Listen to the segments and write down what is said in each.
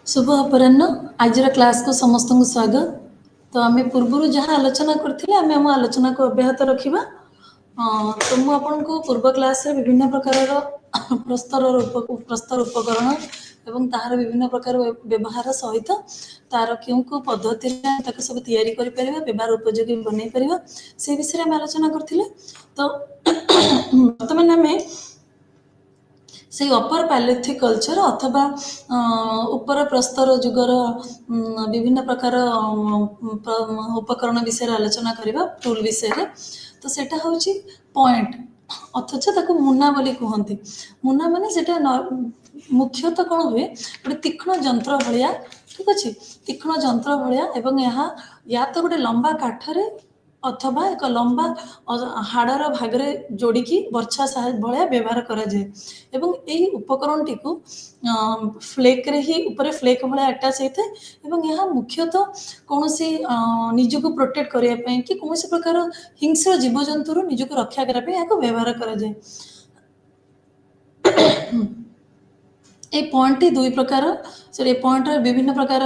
शुभ अपराह्न आज क्लास को समस्त को स्वागत। तो आम पूर्व जहाँ आलोचना करथिले आम आम आलोचना को अब्याहत रखिबा। तो मु आपन को पूर्व क्लास रे विभिन्न प्रकार प्रस्तर उपकरण एवं तार विभिन्न प्रकार व्यवहार सहित तार क्यों को पद्धति ताके सब तैयारी करि परिबा व्यवहार उपयोगी बनै परिबा से विषय में आलोचना करथिले। तो वर्तमान आमे से अपर पैलियोलिथिक कल्चर अथवा ऊपर प्रस्तर जुगर विभिन्न प्रकार उपकरण विषय आलोचना करबा टूल विषय। तो सेटा होची पॉइंट अथच ताको मुना बोली कहती। मुना माने सेटा मुख्यतः कौन हुए गोटे तीक्ष्ण जंत्र भाया, ठीक अच्छे तीक्ष्ण जंत्र भाया एवं या तो गोटे लंबा काठरे अथवा एक लंबा हाड़र भागरे जोड़िकी बर्छा भाया व्यवहार करा जाए एवं यही उपकरण टी को फ्लेक रे ही ऊपर फ्लेक भाया अटैच होता है एवं यह मुख्यतः कौन सी निजक प्रोटेक्ट करने कि कौन सी प्रकार हिंस्र जीवजंतु निजक रक्षा करने व्यवहार करा जाए। ए पॉइंट दुई प्रकार से पॉइंट विभिन्न प्रकार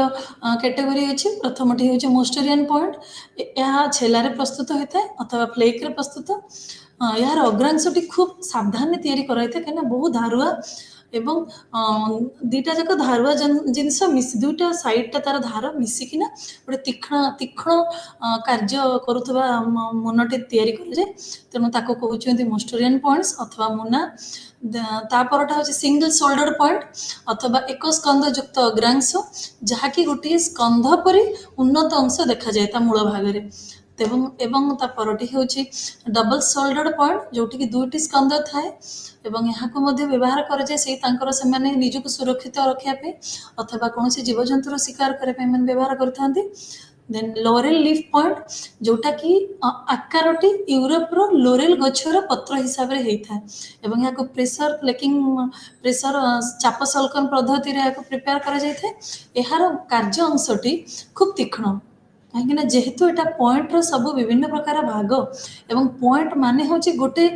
कैटेगरी अच्छी। प्रथमटी हूँ मोस्टेरियन पॉइंट, यह छेलारे प्रस्तुत होता है अथवा फ्लेक रे प्रस्तुत। यार अग्रांशटी खूब सावधान तैयारी कराई था कहीं बहुत धारुआ एवं दुईटा जाक धारुआ जिनस मिस दुईटा साइड टा तार धार मिसिकिना गोटे तीक्ष्ण तीक्ष्ण कार्य करुवा मुनटे तैयारी कराए। तेणु ताको कहते मोस्टेरियन पॉइंट्स अथवा मुना। तापरटा हूँ सिंगल शोल्डर पॉइंट अथवा एक स्कंध युक्त अग्रांश जहाँकि गोटे स्कंध परी उन्नत अंश देखा जाए ता मूल भाग एवं तापरटी हूँ डबल शोल्डर पॉइंट जोटि कि दुईटी स्कंध थाए एवं यहाँ व्यवहार कराए से निजक सुरक्षित रखापी अथवा कौन जीवजंतुर शिकार करने व्यवहार करते। देन लोरेल लीफ पॉइंट जोटा कि आकारटी यूरोप रो लोरेल गछर पत्र हिसाब से होता है एवं यहाँ प्रेशर प्लेकिंग प्रेशर चाप सल्कन पद्धति प्रिपेयर करा यार कार्य अंशटी खूब तीक्ष्ण कहीं जेहेतु एटा पॉइंट रो सब विभिन्न प्रकार भाग एवं पॉइंट माने हूँ गोटे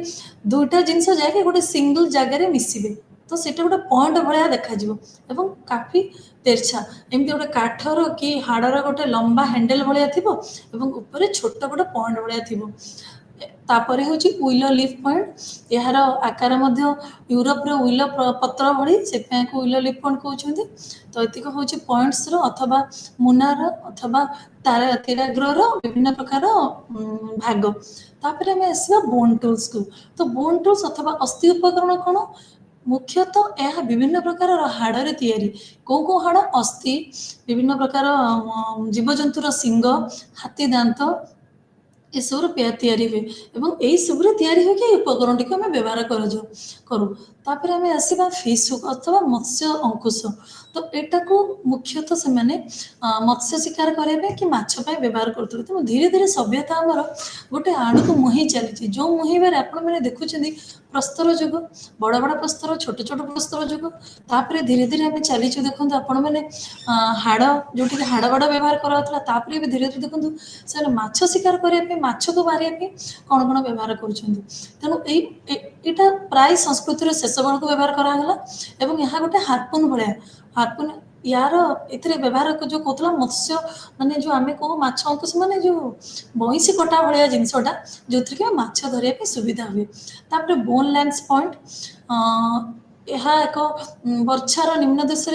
दुईटा जिनस जाके गोटे सिंगल जगह मिसबे तो सेटा गोटे पॉइंट भाया देखा एवं काफी तेरछा एमती गोटे काठर कि हाड़र गोटे लंबा हैंडल भाया थी एवं ऊपर छोट गोटे पॉइंट भाया थी। तापर हूँ उइल लीफ पॉइंट यार आकार यूरोप उइल पत्र भली से उइल लीफ पॉइंट कहते। तो एतिक हूँ पॉइंट्स अथवा मुनार अथवा तिराग्र विभिन्न प्रकार भाग। तापर आम आसवा बोन टूल्स को। तो बोन टूल्स अथवा अस्थि उपकरण कौन मुख्यतः यह विभिन्न प्रकार हाड़े तैयारी कौ हाड़ अस्थि विभिन्न प्रकार जीवजंतुर सिंग हाथी दांत ये सब तैयारी हुए एवं यही सब तैयारी हो उपकरण टी आम व्यवहार करूँ। तापर आम आसवा फिश हुक अथवा मत्स्य अंकुश। तो यहाँ को मुख्यतः से मत्स्य शिकार करने कि माछपाई व्यवहार करते। तेणु धीरे धीरे सभ्यता आमर गोटे आड़ को मुही चली जो मुहिबार आपण मैंने देखुं प्रस्तर जुग बड़ बड़ प्रस्तर छोट छोट प्रस्तर जुग तापर धीरे धीरे आम चलीचु देखो आपण मैंने हाड़ जो हाड़ बाड़ व्यवहार कराला धीरे धीरे देखो से माछ शिकार करने माछ को मारे कौन कौन व्यवहार करूँ प्राय संस्कृति शेष बेल को व्यवहार कराला एवं यहाँ गोटे हार्पुन भाया हार्पुन यार ए व्यवहार जो कहला मत्स्य माने जो आम कौ माछ अंकुश माने जो बईसी कटा भाया जिनसटा जो थी कि माछ धरने सुविधा हुए। तापर बोन लेंस पॉइंट यह एक वर्षार निम्न देश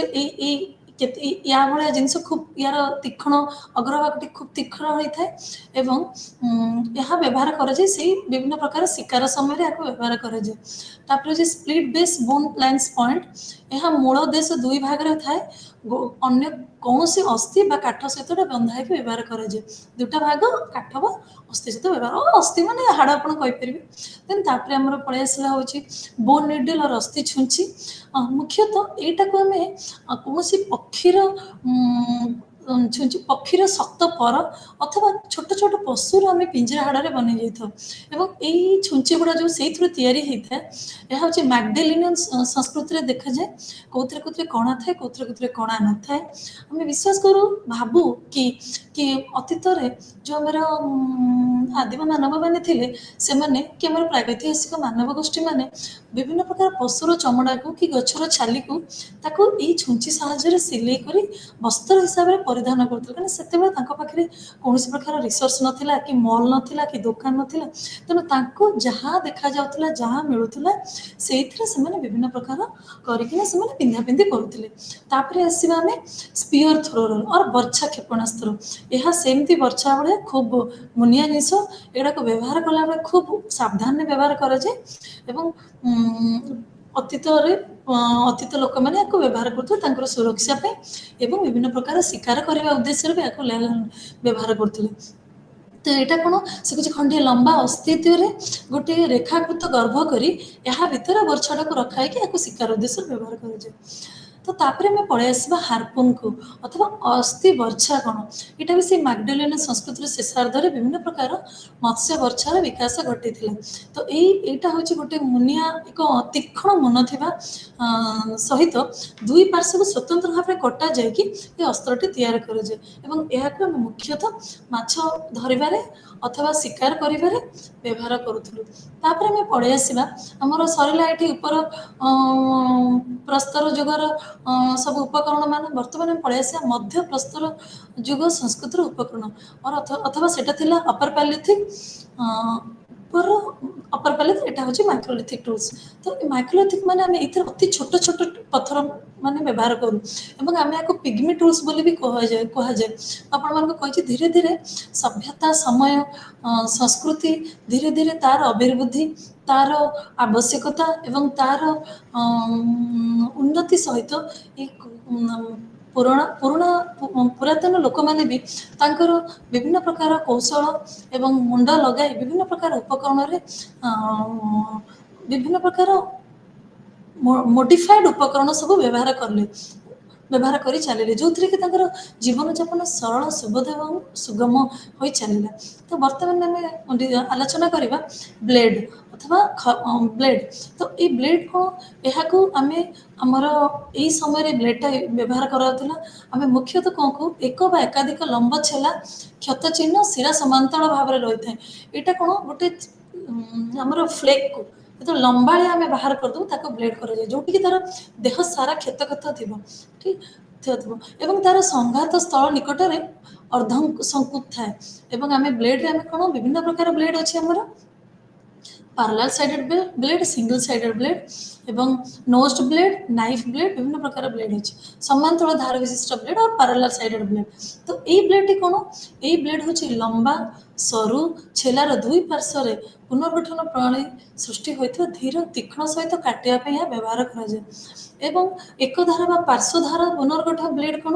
या भाया जिनस खूब यार तीक्ष्ण अग्रभागटी खूब तीक्ष्ण होता है एवं यह व्यवहार कराए से विभिन्न प्रकार शिकार समय यहाँ व्यवहार कराए। तापर split base bone lens point यह मूल देश दुई भाग थाए अन्य कौन सी अस्थि बा काठ सहित बंधा है व्यवहार कराए दुटा भाग काठ बा अस्थि सहित व्यवहार अस्थि माने हाड़ आप देन तापर आमर पलि आसला हूँ बोन निडल और अस्थि छुंची। मुख्यतः यहाँ को आम कौन पक्षीर छुंची पक्षीर शक्त पर अथवा छोट छोट पशुर आम पिंजरा हाड़े बन यही छुंची गुड़ा जो से तैयारी होता है यह हूँ मैगडेलिनियन संस्कृति देखा जाए कौन कौन कणा थाए कौन कणा न थाए आम विश्वास करूँ भावु कि कि ଅତୀତରେ ଯେଉଁ ଆମର ଆଦିମ ମାନବମାନେ ଥିଲେ ସେମାନେ କି ଆମର ପ୍ରାଗୈତିହାସିକ ମାନବ ଗୋଷ୍ଠୀମାନେ ବିଭିନ୍ନ ପ୍ରକାର ପଶୁର ଚମଡ଼ାକୁ କି ଗଛର ଛାଲିକୁ ତାକୁ ଏଇ ଛୁଞ୍ଚି ସାହାଯ୍ୟରେ ସିଲେଇ କରି ବସ୍ତ୍ର ହିସାବରେ ପରିଧାନ କରୁଥିଲେ। କାରଣ ସେତେବେଳେ ତାଙ୍କ ପାଖରେ କୌଣସି ପ୍ରକାର ରିସୋର୍ସ ନଥିଲା କି ମଲ୍ ନଥିଲା କି ଦୋକାନ ନଥିଲା। ତେଣୁ ତାଙ୍କୁ ଯାହା ଦେଖାଯାଉଥିଲା ଯାହା ମିଳୁଥିଲା ସେଇଥିରେ ସେମାନେ ବିଭିନ୍ନ ପ୍ରକାର କରିକିନା ସେମାନେ ପିନ୍ଧାପିନ୍ଧି କରୁଥିଲେ। ତାପରେ ଆସିବା ଆମେ ସ୍ପିୟର ଥ୍ରୋର ଅର୍ ବର୍ଚ୍ଛା କ୍ଷେପଣାସ୍ତ୍ର। ଏହା ସେମିତି ବର୍ଚ୍ଛା ଭଳିଆ ଖୁବ୍ ମୁନିଆ ଜିନିଷ। ଏଗୁଡ଼ାକୁ ବ୍ୟବହାର କଲାବେଳେ ଖୁବ୍ ସାବଧାନରେ ବ୍ୟବହାର କରାଯାଏ ଏବଂ ଅତୀତରେ ଅତୀତ ଲୋକମାନେ ୟାକୁ ବ୍ୟବହାର କରୁଥିଲେ ତାଙ୍କର ସୁରକ୍ଷା ପାଇଁ ଏବଂ ବିଭିନ୍ନ ପ୍ରକାର ଶିକାର କରିବା ଉଦ୍ଦେଶ୍ୟରେ ବି ୟାକୁ ବ୍ୟବହାର କରୁଥିଲେ। ତ ଏଇଟା କ'ଣ ସେ କିଛି ଖଣ୍ଡିଏ ଲମ୍ବା ଅସ୍ତିତ୍ୱରେ ଗୋଟିଏ ରେଖାକୃତ ଗର୍ଭ କରି ଏହା ଭିତରେ ବର୍ଚ୍ଛାଟାକୁ ରଖା ହେଇକି ୟାକୁ ଶିକାର ଉଦ୍ଦେଶ୍ୟରେ ବ୍ୟବହାର କରାଯାଏ। ତ ତାପରେ ଆମେ ପଳେଇ ଆସିବା ହାର୍ପୁନକୁ ଅଥବା ଅସ୍ଥି ବର୍ଚ୍ଛା କ'ଣ। ଏଇଟା ବି ସେଇ ମାଗ୍ଡାଲିଆନ ସଂସ୍କୃତିର ଶେଷାର୍ଦ୍ଧରେ ବିଭିନ୍ନ ପ୍ରକାର ମତ୍ସ୍ୟ ବର୍ଚ୍ଛାର ବିକାଶ ଘଟିଥିଲା। ତ ଏଇଟା ହେଉଛି ଗୋଟେ ମୁନିଆ ଏକ ତୀକ୍ଷ୍ଣ ମୁନ ଥିବା ସହିତ ଦୁଇ ପାର୍ଶ୍ୱକୁ ସ୍ୱତନ୍ତ୍ର ଭାବରେ କଟାଯାଇକି ଏ ଅସ୍ତ୍ରଟି ତିଆରି କରାଯାଏ ଏବଂ ଏହାକୁ ଆମେ ମୁଖ୍ୟତଃ ମାଛ ଧରିବାରେ ଅଥବା ଶିକାର କରିବାରେ ବ୍ୟବହାର କରୁଥିଲୁ। ତାପରେ ଆମେ ପଳେଇ ଆସିବା ଆମର ସରିଲା ଏଠି ଉପର ପ୍ରସ୍ତର ଯୁଗର ସବୁ ଉପକରଣ ମାନ। ବର୍ତ୍ତମାନ ଆମେ ପଳେଇ ଆସିବା ମଧ୍ୟ ପ୍ରସ୍ତର ଯୁଗ ସଂସ୍କୃତିର ଉପକରଣ ଅଥବା ସେଟା ଥିଲା ଅପର ପାଲିଥିକ୍ ଉପର ଅପର ପାଲିଥିକ୍ ଏଟା ହେଉଛି ମାଇକ୍ରୋଲିଥିକ୍ ଟୁଲ୍ସ। ତ ଏ ମାଇକ୍ରୋଲିଥିକ୍ ମାନେ ଆମେ ଏଥିରେ ଅତି ଛୋଟ ଛୋଟ ପଥର ମାନେ ବ୍ୟବହାର କରୁ ଏବଂ ଆମେ ୟାକୁ ପିଗ୍ମି ଟୁଲ୍ସ ବୋଲି ବି କୁହାଯାଏ। ଆପଣମାନଙ୍କୁ କହିଛି ଧୀରେ ଧୀରେ ସଭ୍ୟତା ସମୟ ସଂସ୍କୃତି ଧୀରେ ଧୀରେ ତାର ଅଭିବୃଦ୍ଧି ତାର ଆବଶ୍ୟକତା ଏବଂ ତାର ଉନ୍ନତି ସହିତ ଏ ପୁରାତନ ଲୋକମାନେ ବି ତାଙ୍କର ବିଭିନ୍ନ ପ୍ରକାର କୌଶଳ ଏବଂ ମୁଣ୍ଡ ଲଗାଇ ବିଭିନ୍ନ ପ୍ରକାର ଉପକରଣରେ ବିଭିନ୍ନ ପ୍ରକାର ମୋଡିଫାଏଡ୍ ଉପକରଣ ସବୁ ବ୍ୟବହାର କରି ଚାଲିଲେ ଯେଉଁଥିରେ କି ତାଙ୍କର ଜୀବନଯାପନ ସରଳ ସୁବୋଧ ଏବଂ ସୁଗମ ହୋଇ ଚାଲିଲା। ତ ବର୍ତ୍ତମାନ ଆମେ ଆଲୋଚନା କରିବା ବ୍ଲେଡ୍ ଅଥବା ବ୍ଲେଡ୍। ତ ଏଇ ବ୍ଲେଡ୍ କ'ଣ ଏହାକୁ ଆମେ ଆମର ଏଇ ସମୟରେ ବ୍ଲେଡ୍ଟା ବ୍ୟବହାର କରାଯାଉଥିଲା। ଆମେ ମୁଖ୍ୟତଃ କ'ଣ କହୁ ଏକ ବା ଏକାଧିକ ଲମ୍ବ ଛେଲା କ୍ଷତ ଚିହ୍ନ ଶିରା ସମାନ୍ତର ଭାବରେ ରହିଥାଏ। ଏଇଟା କ'ଣ ଗୋଟେ ଆମର ଫ୍ଲେକ୍କୁ ଯେତେବେଳେ ଲମ୍ବାଳିଆ ଆମେ ବାହାର କରିଦେବୁ ତାକୁ ବ୍ଲେଡ୍ କରାଯାଏ ଯେଉଁଠିକି ତାର ଦେହ ସାରା କ୍ଷତ ଥିବ ଠିକ୍ ଥିବ ଏବଂ ତାର ସଂଘାତ ସ୍ଥଳ ନିକଟରେ ଅର୍ଦ୍ଧ ସଂକୁତ ଥାଏ ଏବଂ ଆମେ ବ୍ଲେଡ୍ରେ ଆମେ କ'ଣ ବିଭିନ୍ନ ପ୍ରକାର ବ୍ଲେଡ୍ ଅଛି ଆମର parallel sided blade, single sided blade এবং notched blade, knife blade বিভিন্ন প্রকার ব্লেড ଅଛି। ସମାନ୍ତରାଳ ଧାର ବିଶିଷ୍ଟ ବ୍ଲେଡ୍ ଆଉ parallel sided blade। ତ ଏଇ ବ୍ଲେଡ୍ଟି କ'ଣ ଏଇ ବ୍ଲେଡ୍ ହେଉଛି ଲମ୍ବା ସରୁ ଛେଲାର ଦୁଇ ପାର୍ଶ୍ୱରେ ପୁନର୍ଗଠନ ପ୍ରଣାଳୀ ସୃଷ୍ଟି ହୋଇଥିବା ଧୀର ତୀକ୍ଷ୍ଣ ସହିତ କାଟିବା ପାଇଁ ଏହା ବ୍ୟବହାର କରାଯାଏ ଏବଂ ଏକଧାର ବା ପାର୍ଶ୍ୱଧାର ପୁନର୍ଗଠନ ବ୍ଲେଡ୍ କ'ଣ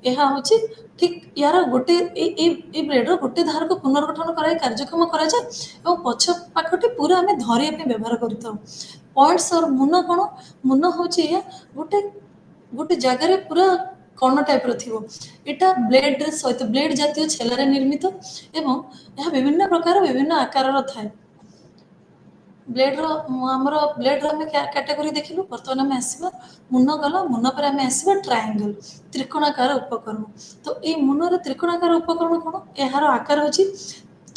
ଏହା ହେଉଛି ଠିକ୍ ୟାର ଗୋଟେ ଏଇ ବ୍ଲେଡ୍ର ଗୋଟେ ଧାରକୁ ପୁନର୍ଗଠନ କରାଇ କାର୍ଯ୍ୟକ୍ଷମ କରାଯାଏ ଏବଂ ପଛ ପାଖଟି ପୁରା ଆମେ ଧରିବା ପାଇଁ ବ୍ୟବହାର କରିଥାଉ। ପଏଣ୍ଟସ୍ ଅର୍ ମୁନ କ'ଣ ମୁନ ହେଉଛି ଏହା ଗୋଟେ ଜାଗାରେ ପୁରା କଣ ଟାଇପ୍ର ଥିବ। ଏଇଟା ବ୍ଲେଡ୍ ସହିତ ବ୍ଲେଡ୍ ଜାତୀୟ ଛେଲାରେ ନିର୍ମିତ ଏବଂ ଏହା ବିଭିନ୍ନ ପ୍ରକାର ବିଭିନ୍ନ ଆକାରର ଥାଏ। ବ୍ଲେଡ୍ର ଆମର ବ୍ଲେଡ୍ର ଆମେ କ୍ୟାଟାଗୋରୀ ଦେଖିଲୁ। ବର୍ତ୍ତମାନ ଆମେ ଆସିବା ମୁନ ଗଲା ମୁନ ପରେ ଆମେ ଆସିବା ଟ୍ରାୟାଙ୍ଗଲ୍ ତ୍ରିକୋଣାକାର ଉପକରଣ। ତ ଏଇ ମୁନର ତ୍ରିକୋଣାକାର ଉପକରଣ କ'ଣ ଏହାର ଆକାର ହେଉଛି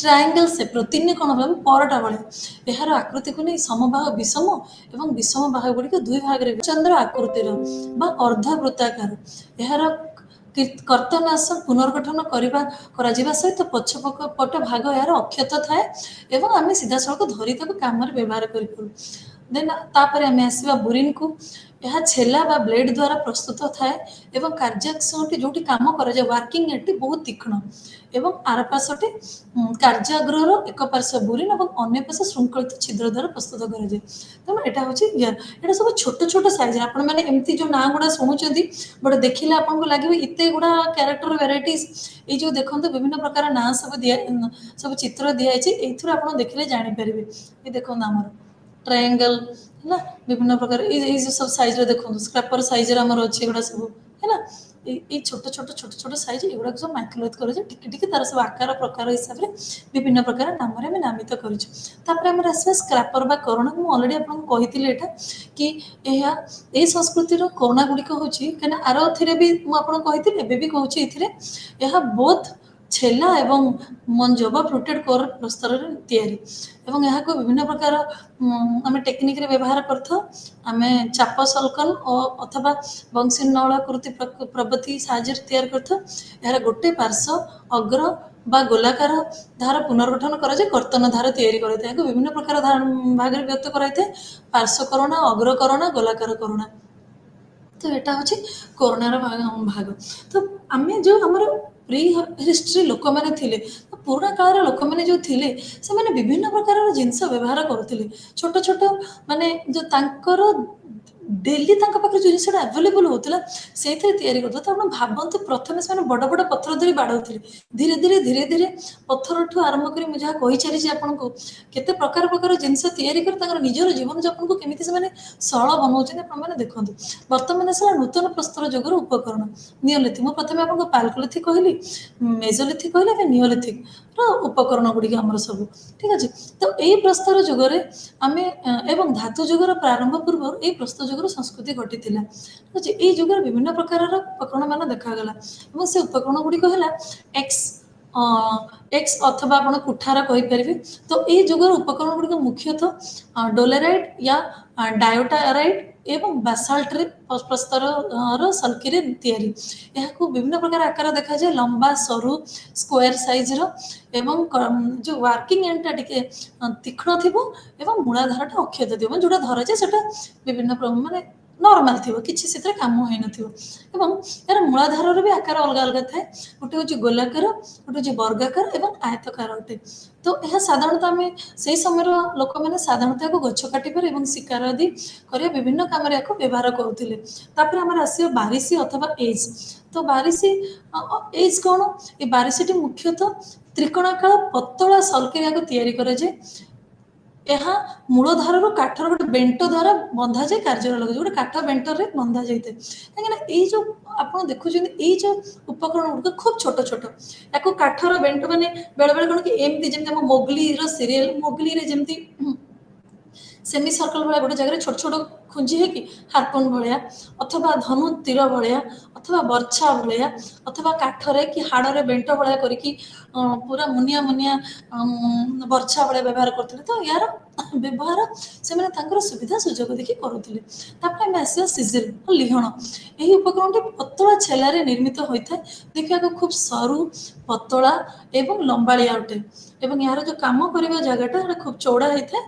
ଟ୍ରାୟାଙ୍ଗଲ୍ ସେପ୍ର ତିନି କୋଣ ଭାବେ ପରଟା ଭଳିଆ। ଏହାର ଆକୃତିକୁ ନେଇ ସମବାହୁ ବିଷମ ଏବଂ ବିଷମ ବାହୁ ଗୁଡ଼ିକ ଦୁଇ ଭାଗରେ ଚନ୍ଦ୍ର ଆକୃତିର ବା ଅର୍ଦ୍ଧବୃତ୍ତାକାର। ଏହାର କର୍ତ୍ତନାଶ ପୁନର୍ଗଠନ କରାଯିବା ସହିତ ପଟ ଭାଗ ଏହାର ଅକ୍ଷତ ଥାଏ ଏବଂ ଆମେ ସିଧାସଳଖ ଧରି ତାକୁ କାମରେ ବ୍ୟବହାର କରିପାରୁ। ଦେନ୍ ତାପରେ ଆମେ ଆସିବା ବୁରିନ୍କୁ। ଏହା ଛେଲା ବା ବ୍ଲେଡ୍ ଦ୍ୱାରା ପ୍ରସ୍ତୁତ ଥାଏ ଏବଂ କାର୍ଯ୍ୟାଂଶଟି ଯେଉଁଠି କାମ କରାଯାଏ ୱାର୍କିଂ ଏଠି ବହୁତ ତୀକ୍ଷ୍ଣ ଏବଂ ଆର ପାର୍ଶ୍ୱଟି କାର୍ଯ୍ୟାଗ୍ରହର ଏକ ପାର୍ଶ୍ୱ ବୁରିନ୍ ଏବଂ ଅନ୍ୟ ପାର୍ଶ୍ୱ ଶୃଙ୍ଖଳିତ ଛିଦ୍ର ଦ୍ୱାରା ପ୍ରସ୍ତୁତ କରାଯାଏ। ତେଣୁ ଏଇଟା ହେଉଛି ଏଇଟା ସବୁ ଛୋଟ ଛୋଟ ସାଇଜ୍। ଆପଣମାନେ ଏମିତି ଯେଉଁ ନାଁ ଗୁଡ଼ା ଶୁଣୁଛନ୍ତି ବଟ୍ ଦେଖିଲେ ଆପଣଙ୍କୁ ଲାଗିବ ଏତେ ଗୁଡ଼ା କ୍ୟାରେକ୍ଟର ଭେରାଇଟିଜ୍। ଏଇ ଯେଉଁ ଦେଖନ୍ତୁ ବିଭିନ୍ନ ପ୍ରକାର ନାଁ ସବୁ ଚିତ୍ର ଦିଆଯାଇଛି ଏଇଥିରୁ ଆପଣ ଦେଖିଲେ ଜାଣିପାରିବେ। ଏ ଦେଖନ୍ତୁ ଆମର ଟ୍ରାୟାଙ୍ଗଲ୍ ହେଲା ବିଭିନ୍ନ ପ୍ରକାର ଏଇ ସବୁ ସାଇଜ୍ର ଦେଖନ୍ତୁ ସ୍କ୍ରାପର ସାଇଜ୍ର ଆମର ଅଛି ଏଗୁଡ଼ା ସବୁ ହେଲା। ଏଇ ଛୋଟ ଛୋଟ ସାଇଜ୍ ଏଗୁଡ଼ାକ ସବୁ ମାଇକ୍ରୋଲାଇଜ୍ କରାଯାଏ ଟିକେ ଟିକେ ତାର ସବୁ ଆକାର ପ୍ରକାର ହିସାବରେ ବିଭିନ୍ନ ପ୍ରକାର ନାମରେ ଆମେ ନାମିତ କରିଛୁ। ତାପରେ ଆମର ଆସିବା ସ୍କ୍ରାପର ବା କରୁଣା। ମୁଁ ଅଲରେଡ଼ି ଆପଣଙ୍କୁ କହିଥିଲି ଏଇଟା କି ଏଇ ସଂସ୍କୃତିର କରୁଣା ଗୁଡ଼ିକ ହେଉଛି କାହିଁକିନା ଆରଥିରେ ବି ମୁଁ ଆପଣଙ୍କୁ କହିଥିଲି ଏବେ ବି କହୁଛି ଏଥିରେ ଏହା ବୋଥ୍ ଛେଲା ଏବଂ ମଞ୍ଜ ବା ଫ୍ରୁଟେଡ୍ କୋର୍ ପ୍ରସ୍ତରରେ ତିଆରି ଏବଂ ଏହାକୁ ବିଭିନ୍ନ ପ୍ରକାର ଆମେ ଟେକ୍ନିକରେ ବ୍ୟବହାର କରିଥାଉ। ଆମେ ଚାପ ସଲକନ ଅଥବା ବଂଶୀ ନଳାକୃତି ପ୍ରବୃତ୍ତି ସାହାଯ୍ୟରେ ତିଆରି କରିଥାଉ। ଏହାର ଗୋଟେ ପାର୍ଶ୍ୱ ଅଗ୍ର ବା ଗୋଲାକାର ଧାର ପୁନର୍ଗଠନ କରାଯାଇ କର୍ତ୍ତନ ଧାର ତିଆରି କରାଇଥାଏ। ଏହାକୁ ବିଭିନ୍ନ ପ୍ରକାର ଭାଗରେ ବିଭକ୍ତ କରାଇଥାଏ। ପାର୍ଶ୍ୱ କରୋନା, ଅଗ୍ର କରୋନା, ଗୋଲାକାର କରୋନା। ତ ଏଟା ହେଉଛି କରୋନାର ଭାଗ। ତ ଆମେ ଯେଉଁ ଆମର ପ୍ରି ହିଷ୍ଟ୍ରି ଲୋକମାନେ ଥିଲେ, ପୁରୁଣା କାଳର ଲୋକମାନେ ଯେଉଁ ଥିଲେ, ସେମାନେ ବିଭିନ୍ନ ପ୍ରକାରର ଜିନିଷ ବ୍ୟବହାର କରୁଥିଲେ। ଛୋଟ ଛୋଟ ମାନେ ଯେଉଁ ତାଙ୍କର ଡେଲି ତାଙ୍କ ପାଖରେ ଯେଉଁ ଜିନିଷଟା ଆଭେଲେବୁଲ୍ ହେଉଥିଲା ସେଇଥିରେ ତିଆରି କରୁଥିଲେ। ତ ଆପଣ ଭାବନ୍ତୁ, ପ୍ରଥମେ ସେମାନେ ବଡ଼ ବଡ଼ ପଥର ଧରି ବାଡ଼ଉଥିଲେ, ଧୀରେ ଧୀରେ ପଥରଠୁ ଆରମ୍ଭ କରି ମୁଁ ଯାହା କହିଚାଲିଛି ଆପଣଙ୍କୁ, କେତେ ପ୍ରକାର ପ୍ରକାର ଜିନିଷ ତିଆରି କରି ତାଙ୍କର ନିଜର ଜୀବନଯାପନକୁ କେମିତି ସେମାନେ ସରଳ ବନାଉଛନ୍ତି ଆପଣମାନେ ଦେଖନ୍ତୁ। ବର୍ତ୍ତମାନ ଆସିଲା ନୂତନ ପ୍ରସ୍ତର ଯୁଗର ଉପକରଣ ନିଓଲିଥିକ। ମୁଁ ପ୍ରଥମେ ଆପଣଙ୍କୁ ପାଲକୋଲିଥିକ କହିଲି, ମେଜୋଲିଥିକ କହିଲି, ଏବେ ନିଓଲିଥିକର ଉପକରଣ ଗୁଡ଼ିକ ଆମର ସବୁ ଠିକ୍ ଅଛି। ତ ଏଇ ପ୍ରସ୍ତର ଯୁଗରେ ଆମେ ଏବଂ ଧାତୁ ଯୁଗର ପ୍ରାରମ୍ଭ ପୂର୍ବରୁ ଏଇ ପ୍ରସ୍ତର ଯୁଗର ସଂସ୍କୃତି ଘଟିଥିଲା। ଠିକ୍ ଅଛି। ଏଇ ଯୁଗରେ ବିଭିନ୍ନ ପ୍ରକାରର ଉପକରଣ ମାନ ଦେଖାଗଲା ଏବଂ ସେ ଉପକରଣ ଗୁଡ଼ିକ ହେଲା ଏକ୍ସ ଅଥବା ଆପଣ କୁଠାର କହିପାରିବେ। ତ ଏଇ ଯୁଗର ଉପକରଣ ଗୁଡ଼ିକ ମୁଖ୍ୟତଃ ଡୋଲେରାଇଟ୍ ୟା ଡାಯೋଟାରାଇଟ୍ ଏବଂ ବାସାଲ୍ଟରେ ପ୍ରସ୍ତରର ସଲ୍କିରେ ତିଆରି। ଏହାକୁ ବିଭିନ୍ନ ପ୍ରକାର ଆକାର ଦେଖାଯାଏ, ଲମ୍ବା, ସରୁ, ସ୍କୋୟାର ସାଇଜ୍ର ଏବଂ ଯେଉଁ ୱାର୍କିଂ ଏଣ୍ଡଟା ଟିକେ ତୀକ୍ଷ୍ଣ ଥିବ ଏବଂ ମୂଳାଧାରଟା ଅକ୍ଷତ ଥିବ। ଯେଉଁଟା ଧରାଯାଏ ସେଟା ବିଭିନ୍ନ ମାନେ ନର୍ମାଲ ଥିବ, କିଛି ସେଥିରେ କାମ ହେଇନଥିବ ଏବଂ ଏହାର ମୂଳାଧାରର ବି ଆକାର ଅଲଗା ଅଲଗା ଥାଏ। ଗୋଟେ ହେଉଛି ଗୋଲାକାର, ଗୋଟେ ହେଉଛି ବର୍ଗାକାର ଏବଂ ଆୟତକାର ଅଟେ। ତ ଏହା ସାଧାରଣତଃ ଆମେ ସେଇ ସମୟର ଲୋକମାନେ ସାଧାରଣତଃ ଏହାକୁ ଗଛ କାଟିବାରେ ଏବଂ ଶିକାର ଆଦି କରିବା ବିଭିନ୍ନ କାମରେ ଏହାକୁ ବ୍ୟବହାର କରୁଥିଲେ। ତାପରେ ଆମର ଆସିବ ବାରିଶି ଅଥବା ଏଜ୍। ତ ବାରିଶି ଏଜ୍ କ'ଣ? ଏ ବାରିଶିଟି ମୁଖ୍ୟତଃ ତ୍ରିକୋଣାକାର ପତଳା ସଲ୍କିରିଆକୁ ତିଆରି କରାଯାଏ। ଏହା ମୂଳଧାରରୁ କାଠର ଗୋଟେ ବେଣ୍ଟ ଦ୍ୱାରା ବନ୍ଧାଯାଇ କାର୍ଯ୍ୟରେ ଲଗାଯାଏ। ଗୋଟେ କାଠ ବେଣ୍ଟରେ ବନ୍ଧା ଯାଇଥାଏ। କାହିଁକିନା ଏଇ ଯେଉଁ ଆପଣ ଦେଖୁଛନ୍ତି ଏଇ ଯେଉଁ ଉପକରଣ ଗୁଡ଼ିକ ଖୁବ୍ ଛୋଟ ଛୋଟ, ୟାକୁ କାଠର ବେଣ୍ଟ ମାନେ ବେଳେବେଳେ କ'ଣ କି ଏମିତି ଯେମିତି ଆମ ମୋଗଲିର ସିରିଏଲ ମୋଗଲିରେ ଯେମିତି ସେମି ସର୍କଲ ଭଳିଆ ଗୋଟେ ଜାଗାରେ ଛୋଟ ଛୋଟ ଖୁଞ୍ଜି ହେଇକି ହାରପନ୍ ଭଳିଆ ଅଥବା ଧନୁ ତୀର ଭଳିଆ ଅଥବା ବର୍ଚ୍ଛା ଭଳିଆ ଅଥବା କାଠରେ କି ହାଡ଼ରେ ବେଣ୍ଟ ଭଳିଆ କରିକି ପୁରା ମୁନିଆ ମୁନିଆ ବର୍ଚ୍ଛା ଭଳିଆ ବ୍ୟବହାର କରୁଥିଲେ। ତ ୟାର ବ୍ୟବହାର ସେମାନେ ତାଙ୍କର ସୁବିଧା ସୁଯୋଗ ଦେଖି କରୁଥିଲେ। ତାପରେ ଆମେ ଆସିବା ସିଜିଲ୍ ବା ଲିହଣ। ଏହି ଉପକରଣଟି ପତଳା ଛେଲାରେ ନିର୍ମିତ ହୋଇଥାଏ। ଦେଖିବାକୁ ଖୁବ୍ ସରୁ, ପତଳା ଏବଂ ଲମ୍ବାଳିଆ ଅଟେ ଏବଂ ଏହାର ଯେଉଁ କାମ କରିବା ଜାଗାଟା ସେଟା ଖୁବ୍ ଚଉଡ଼ା ହେଇଥାଏ।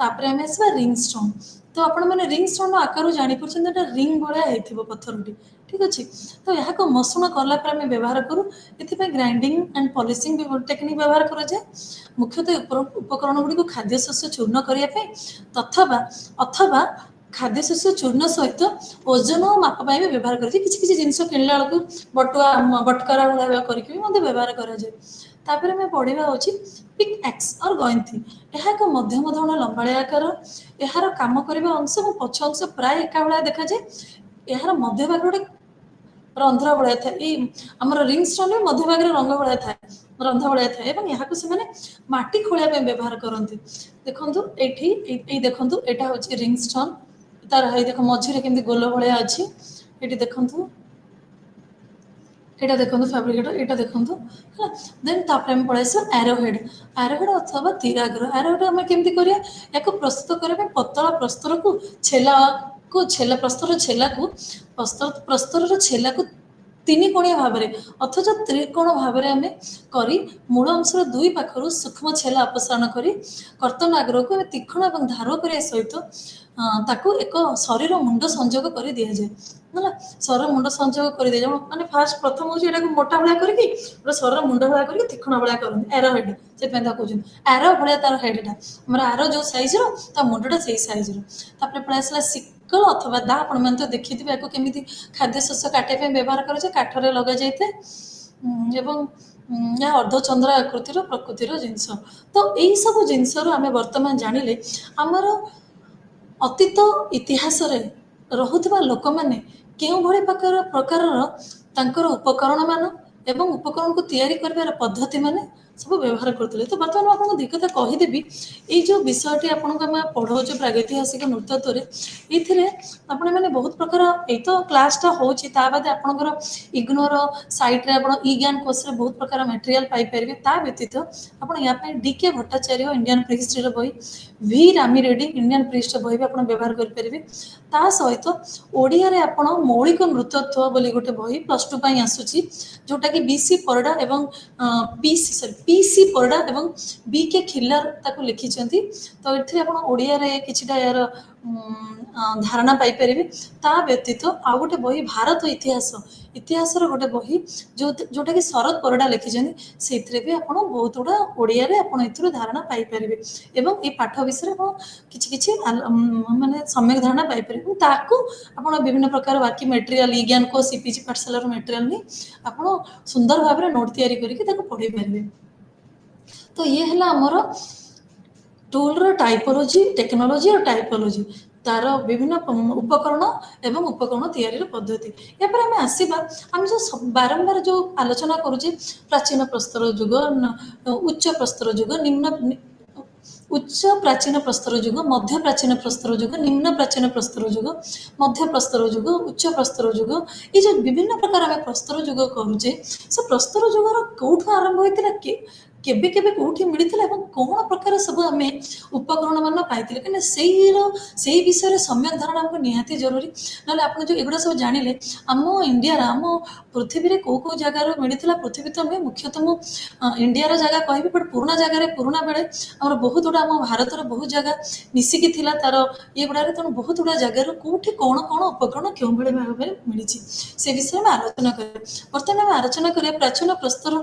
ତାପରେ ଆମେ ଆସିବା ରିଙ୍ଗ ଷ୍ଟୋନ୍। ତ ଆପଣମାନେ ରିଙ୍ଗ ଷ୍ଟୋନ୍ର ଆକାରରୁ ଜାଣିପାରୁଛନ୍ତି ଏଟା ରିଙ୍ଗ ଭଳିଆ ହେଇଥିବ ପଥରଟି, ଠିକ୍ ଅଛି। ତ ଏହାକୁ ମସୃଣ କଲା ପରେ ଆମେ ବ୍ୟବହାର କରୁ। ଏଥିପାଇଁ ଗ୍ରାଇଣ୍ଡିଙ୍ଗ ଆଣ୍ଡ ପଲିସିଂ ଟେକ୍ନିକ୍ ବ୍ୟବହାର କରାଯାଏ। ମୁଖ୍ୟତଃ ଉପକରଣ ଗୁଡ଼ିକୁ ଖାଦ୍ୟଶସ୍ୟ ଚୂର୍ଣ୍ଣ କରିବା ପାଇଁ ଅଥବା ଖାଦ୍ୟଶସ୍ୟ ଚୂର୍ଣ୍ଣ ସହିତ ଓଜନ ଓ ମାପ ପାଇଁ ବି ବ୍ୟବହାର କରାଯାଏ। କିଛି କିଛି ଜିନିଷ କିଣିଲା ବେଳକୁ ବଟକରା ଭଳିଆ କରିକି ବି ମଧ୍ୟ ବ୍ୟବହାର କରାଯାଏ। ତାପରେ ଆମେ ପଢ଼ିବା ହେଉଛି ପିକ୍ ଆକ୍ସ ଅର୍ ଗଇନ୍ତି। ଏହା ଏକ ମଧ୍ୟମ ଧରଣର ଲମ୍ବାଳିଆ ଆକାର। ଏହାର କାମ କରିବା ଅଂଶ ଏବଂ ପଛ ଅଂଶ ପ୍ରାୟ ଏକା ଭଳିଆ ଦେଖାଯାଏ। ଏହାର ମଧ୍ୟଭାଗ ଗୋଟେ ରନ୍ଧ୍ର ଭଳିଆ ଥାଏ। ଏଇ ଆମର ରିଙ୍ଗ ଷ୍ଟୋନ୍ ମଧ୍ୟଭାଗରେ ରନ୍ଧ୍ର ଭଳିଆ ଥାଏ ଏବଂ ଏହାକୁ ସେମାନେ ମାଟି ଖୋଳିବା ପାଇଁ ବ୍ୟବହାର କରନ୍ତି। ଦେଖନ୍ତୁ ଏଇ ଦେଖନ୍ତୁ, ଏଇଟା ହେଉଛି ରିଙ୍ଗ ଷ୍ଟୋନ୍। ତାର ଏଇ ଦେଖ ମଝିରେ କେମିତି ଗୋଲ ଭଳିଆ ଅଛି। ଏଠି ଦେଖନ୍ତୁ, ଏଇଟା ଦେଖନ୍ତୁ ଫ୍ୟାବ୍ରିକେଟର, ଏଇଟା ଦେଖନ୍ତୁ ହେଲା। ଦେନ୍ ତାପରେ ଆମେ ପଳେଇ ଆସିବା ଆରୋହେଡ୍। ଆରୋହେଡ୍ ଅଥବା ତୀରାଗ୍ର। ଆରୋହେଡ୍ ଆମେ କେମିତି କରିବା? ଏହାକୁ ପ୍ରସ୍ତୁତ କରିବା ପାଇଁ ପତଳା ପ୍ରସ୍ତରକୁ ପ୍ରସ୍ତରର ଛେଲାକୁ ତିନି କୋଣିଆ ଭାବରେ ଅଥଚ ତ୍ରିକୋଣ ଭାବରେ ଆମେ କରି ମୂଳ ଅଂଶର ଦୁଇ ପାଖରୁ ସୂକ୍ଷ୍ମ ଛେଲା ଅପସାରଣ କରି କର୍ତ୍ତନ ଆଗ୍ରହକୁ ଆମେ ତୀକ୍ଷ୍ଣ ଏବଂ ଧାର କରିବା ସହିତ ତାକୁ ଏକ ଶରୀର ମୁଣ୍ଡ ସଂଯୋଗ କରି ଦିଆଯାଏ ହେଲା। ଶରୀର ମୁଣ୍ଡ ସଂଯୋଗ କରିଦିଆଯାଏ ମାନେ ଫାଷ୍ଟ ପ୍ରଥମ ହେଉଛି ଏଟାକୁ ମୋଟା ଭଳିଆ କରିକି ଗୋଟେ ଶରୀର ମୁଣ୍ଡ ଭଳିଆ କରିକି ତୀକ୍ଷ୍ଣ ଭଳିଆ କରନ୍ତି ଆରୋ ହେଡ୍। ସେଥିପାଇଁ ତାକୁ କହୁଛନ୍ତି ଆରୋ ଭଳିଆ ତାର ହେଡ୍ଟା, ଆମର ଆରୋ ଯେଉଁ ସାଇଜ୍ର ତା ମୁଣ୍ଡଟା ସେଇ ସାଇଜ୍ର। ତାପରେ ପଳେଇ ଆସିଲା ସିକଲ ଅଥବା ଦା। ଆପଣମାନେ ତ ଦେଖିଥିବେ ୟାକୁ କେମିତି ଖାଦ୍ୟଶସ୍ୟ କାଟିବା ପାଇଁ ବ୍ୟବହାର କରାଯାଏ। କାଠରେ ଲଗାଯାଇଥାଏ ଏବଂ ଏହା ଅର୍ଦ୍ଧଚନ୍ଦ୍ର ଆକୃତିର ପ୍ରକୃତିର ଜିନିଷ। ତ ଏଇସବୁ ଜିନିଷରୁ ଆମେ ବର୍ତ୍ତମାନ ଜାଣିଲେ ଆମର ଅତୀତ ଇତିହାସରେ ରହୁଥିବା ଲୋକମାନେ କେଉଁଭଳି ପ୍ରକାରର ତାଙ୍କର ଉପକରଣ ମାନ ଏବଂ ଉପକରଣକୁ ତିଆରି କରିବାର ପଦ୍ଧତି ମାନେ ସବୁ ବ୍ୟବହାର କରୁଥିଲେ। ତ ବର୍ତ୍ତମାନ ମୁଁ ଆପଣଙ୍କୁ ଦୁଇ କଥା କହିଦେବି, ଏଇ ଯେଉଁ ବିଷୟଟି ଆପଣଙ୍କୁ ଆମେ ପଢ଼ାଉଛୁ ପ୍ରାଗୈତିହାସିକ ନୃତତ୍ୱରେ, ଏଇଥିରେ ଆପଣମାନେ ବହୁତ ପ୍ରକାର, ଏଇ ତ କ୍ଲାସ୍ଟା ହେଉଛି, ତା ବାଦେ ଆପଣଙ୍କର ଇଗ୍ନୋର ସାଇଟ୍ରେ ଆପଣ ଇ ଜ୍ଞାନ କୋର୍ସରେ ବହୁତ ପ୍ରକାର ମେଟେରିଆଲ ପାଇପାରିବେ। ତା ବ୍ୟତୀତ ଆପଣ ୟା ପାଇଁ ଡିକେ ଭଟ୍ଟାଚାର୍ଯ୍ୟ ଇଣ୍ଡିଆନ ପ୍ରିହିଷ୍ଟ୍ରିର ବହି, ଭି ରାମି ରେଡ୍ଡି ଇଣ୍ଡିଆନ ପ୍ରିହିଷ୍ଟ୍ରି ବହି ବି ଆପଣ ବ୍ୟବହାର କରିପାରିବେ। ତା ସହିତ ଓଡ଼ିଆରେ ଆପଣ ମୌଳିକ ନୃତତ୍ୱ ବୋଲି ଗୋଟେ ବହି +2 ପାଇଁ ଆସୁଛି, ଯେଉଁଟାକି ବିସି ପରିଡ଼ା ଏବଂ ପିସି ପରିଡ଼ା ଏବଂ ବିକେ ଖିଲାର ତାକୁ ଲିଖିଛନ୍ତି। ତ ଏଥିରେ ଆପଣ ଓଡ଼ିଆରେ କିଛିଟା ଏହାର ଧାରଣା ପାଇପାରିବେ। ତା ବ୍ୟତୀତ ଆଉ ଗୋଟେ ବହି ଭାରତ ଇତିହାସର ଗୋଟେ ବହି ଯେଉଁଟାକି ଶରତ ପରିଡ଼ା ଲେଖିଛନ୍ତି, ସେଇଥିରେ ବି ଆପଣ ବହୁତ ଗୁଡ଼ା ଓଡ଼ିଆରେ ଆପଣ ଏଥିରୁ ଧାରଣା ପାଇପାରିବେ ଏବଂ ଏ ପାଠ ବିଷୟରେ ଆପଣ କିଛି କିଛି ମାନେ ସମ୍ୟକ ଧାରଣା ପାଇପାରିବେ। ତାକୁ ଆପଣ ବିଭିନ୍ନ ପ୍ରକାର ବାକି ମେଟେରିଆଲ ଇ ଜ୍ଞାନ କୋର୍ସ ସିପିଜି ପାଠଶାଳାର ମେଟେରିଆଲ ନେଇ ଆପଣ ସୁନ୍ଦର ଭାବରେ ନୋଟ୍ ତିଆରି କରିକି ତାକୁ ପଢ଼େଇ ପାରିବେ। ତ ଇଏ ହେଲା ଆମର ଟୁଲ୍ର ଟାଇପୋଲୋଜି, ଟେକ୍ନୋଲୋଜି ଆଉ ଟାଇପୋଲୋଜି, ତାର ବିଭିନ୍ନ ଉପକରଣ ଏବଂ ଉପକରଣ ତିଆରିର ପଦ୍ଧତି। ଏହାପରେ ଆମେ ଆସିବା, ଆମେ ଯେଉଁ ବାରମ୍ବାର ଯେଉଁ ଆଲୋଚନା କରୁଛେ ପ୍ରାଚୀନ ପ୍ରସ୍ତର ଯୁଗ, ଉଚ୍ଚ ପ୍ରସ୍ତର ଯୁଗ, ଉଚ୍ଚ ପ୍ରାଚୀନ ପ୍ରସ୍ତର ଯୁଗ, ମଧ୍ୟ ପ୍ରାଚୀନ ପ୍ରସ୍ତର ଯୁଗ, ନିମ୍ନ ପ୍ରାଚୀନ ପ୍ରସ୍ତର ଯୁଗ, ମଧ୍ୟ ପ୍ରସ୍ତର ଯୁଗ, ଉଚ୍ଚ ପ୍ରସ୍ତର ଯୁଗ, ଏ ଯେଉଁ ବିଭିନ୍ନ ପ୍ରକାର ଆମେ ପ୍ରସ୍ତର ଯୁଗ କରୁଛେ, ସେ ପ୍ରସ୍ତର ଯୁଗର କେଉଁଠୁ ଆରମ୍ଭ ହୋଇଥିଲା, କେବେ କେବେ କେଉଁଠି ମିଳିଥିଲା ଏବଂ କ'ଣ ପ୍ରକାର ସବୁ ଆମେ ଉପକରଣ ମାନ ପାଇଥିଲେ, କାହିଁକିନା ସେଇ ବିଷୟରେ ସମ୍ୟକ ଧାରଣା ଆମକୁ ନିହାତି ଜରୁରୀ। ନହେଲେ ଆପଣ ଯେଉଁ ଏଗୁଡ଼ା ସବୁ ଜାଣିଲେ, ଆମ ଇଣ୍ଡିଆର, ଆମ ପୃଥିବୀରେ କେଉଁ କେଉଁ ଜାଗାରୁ ମିଳିଥିଲା, ପୃଥିବୀ ତ ନୁହେଁ, ମୁଖ୍ୟତଃ ମୁଁ ଇଣ୍ଡିଆର ଜାଗା କହିବି, ବଟ୍ ପୁରୁଣା ଜାଗାରେ, ପୁରୁଣା ବେଳେ ଆମର ବହୁତ ଗୁଡ଼ା, ଆମ ଭାରତର ବହୁତ ଜାଗା ମିଶିକି ଥିଲା ତାର ଇଏଗୁଡ଼ାରେ। ତେଣୁ ବହୁତ ଗୁଡ଼ା ଜାଗାରୁ କେଉଁଠି କ'ଣ କ'ଣ ଉପକରଣ କେଉଁଭଳି ଭାବରେ ମିଳିଛି, ସେ ବିଷୟରେ ଆମେ ଆଲୋଚନା କରିବା। ବର୍ତ୍ତମାନ ଆମେ ଆଲୋଚନା କରିବା ପ୍ରାଚୀନ ପ୍ରସ୍ତର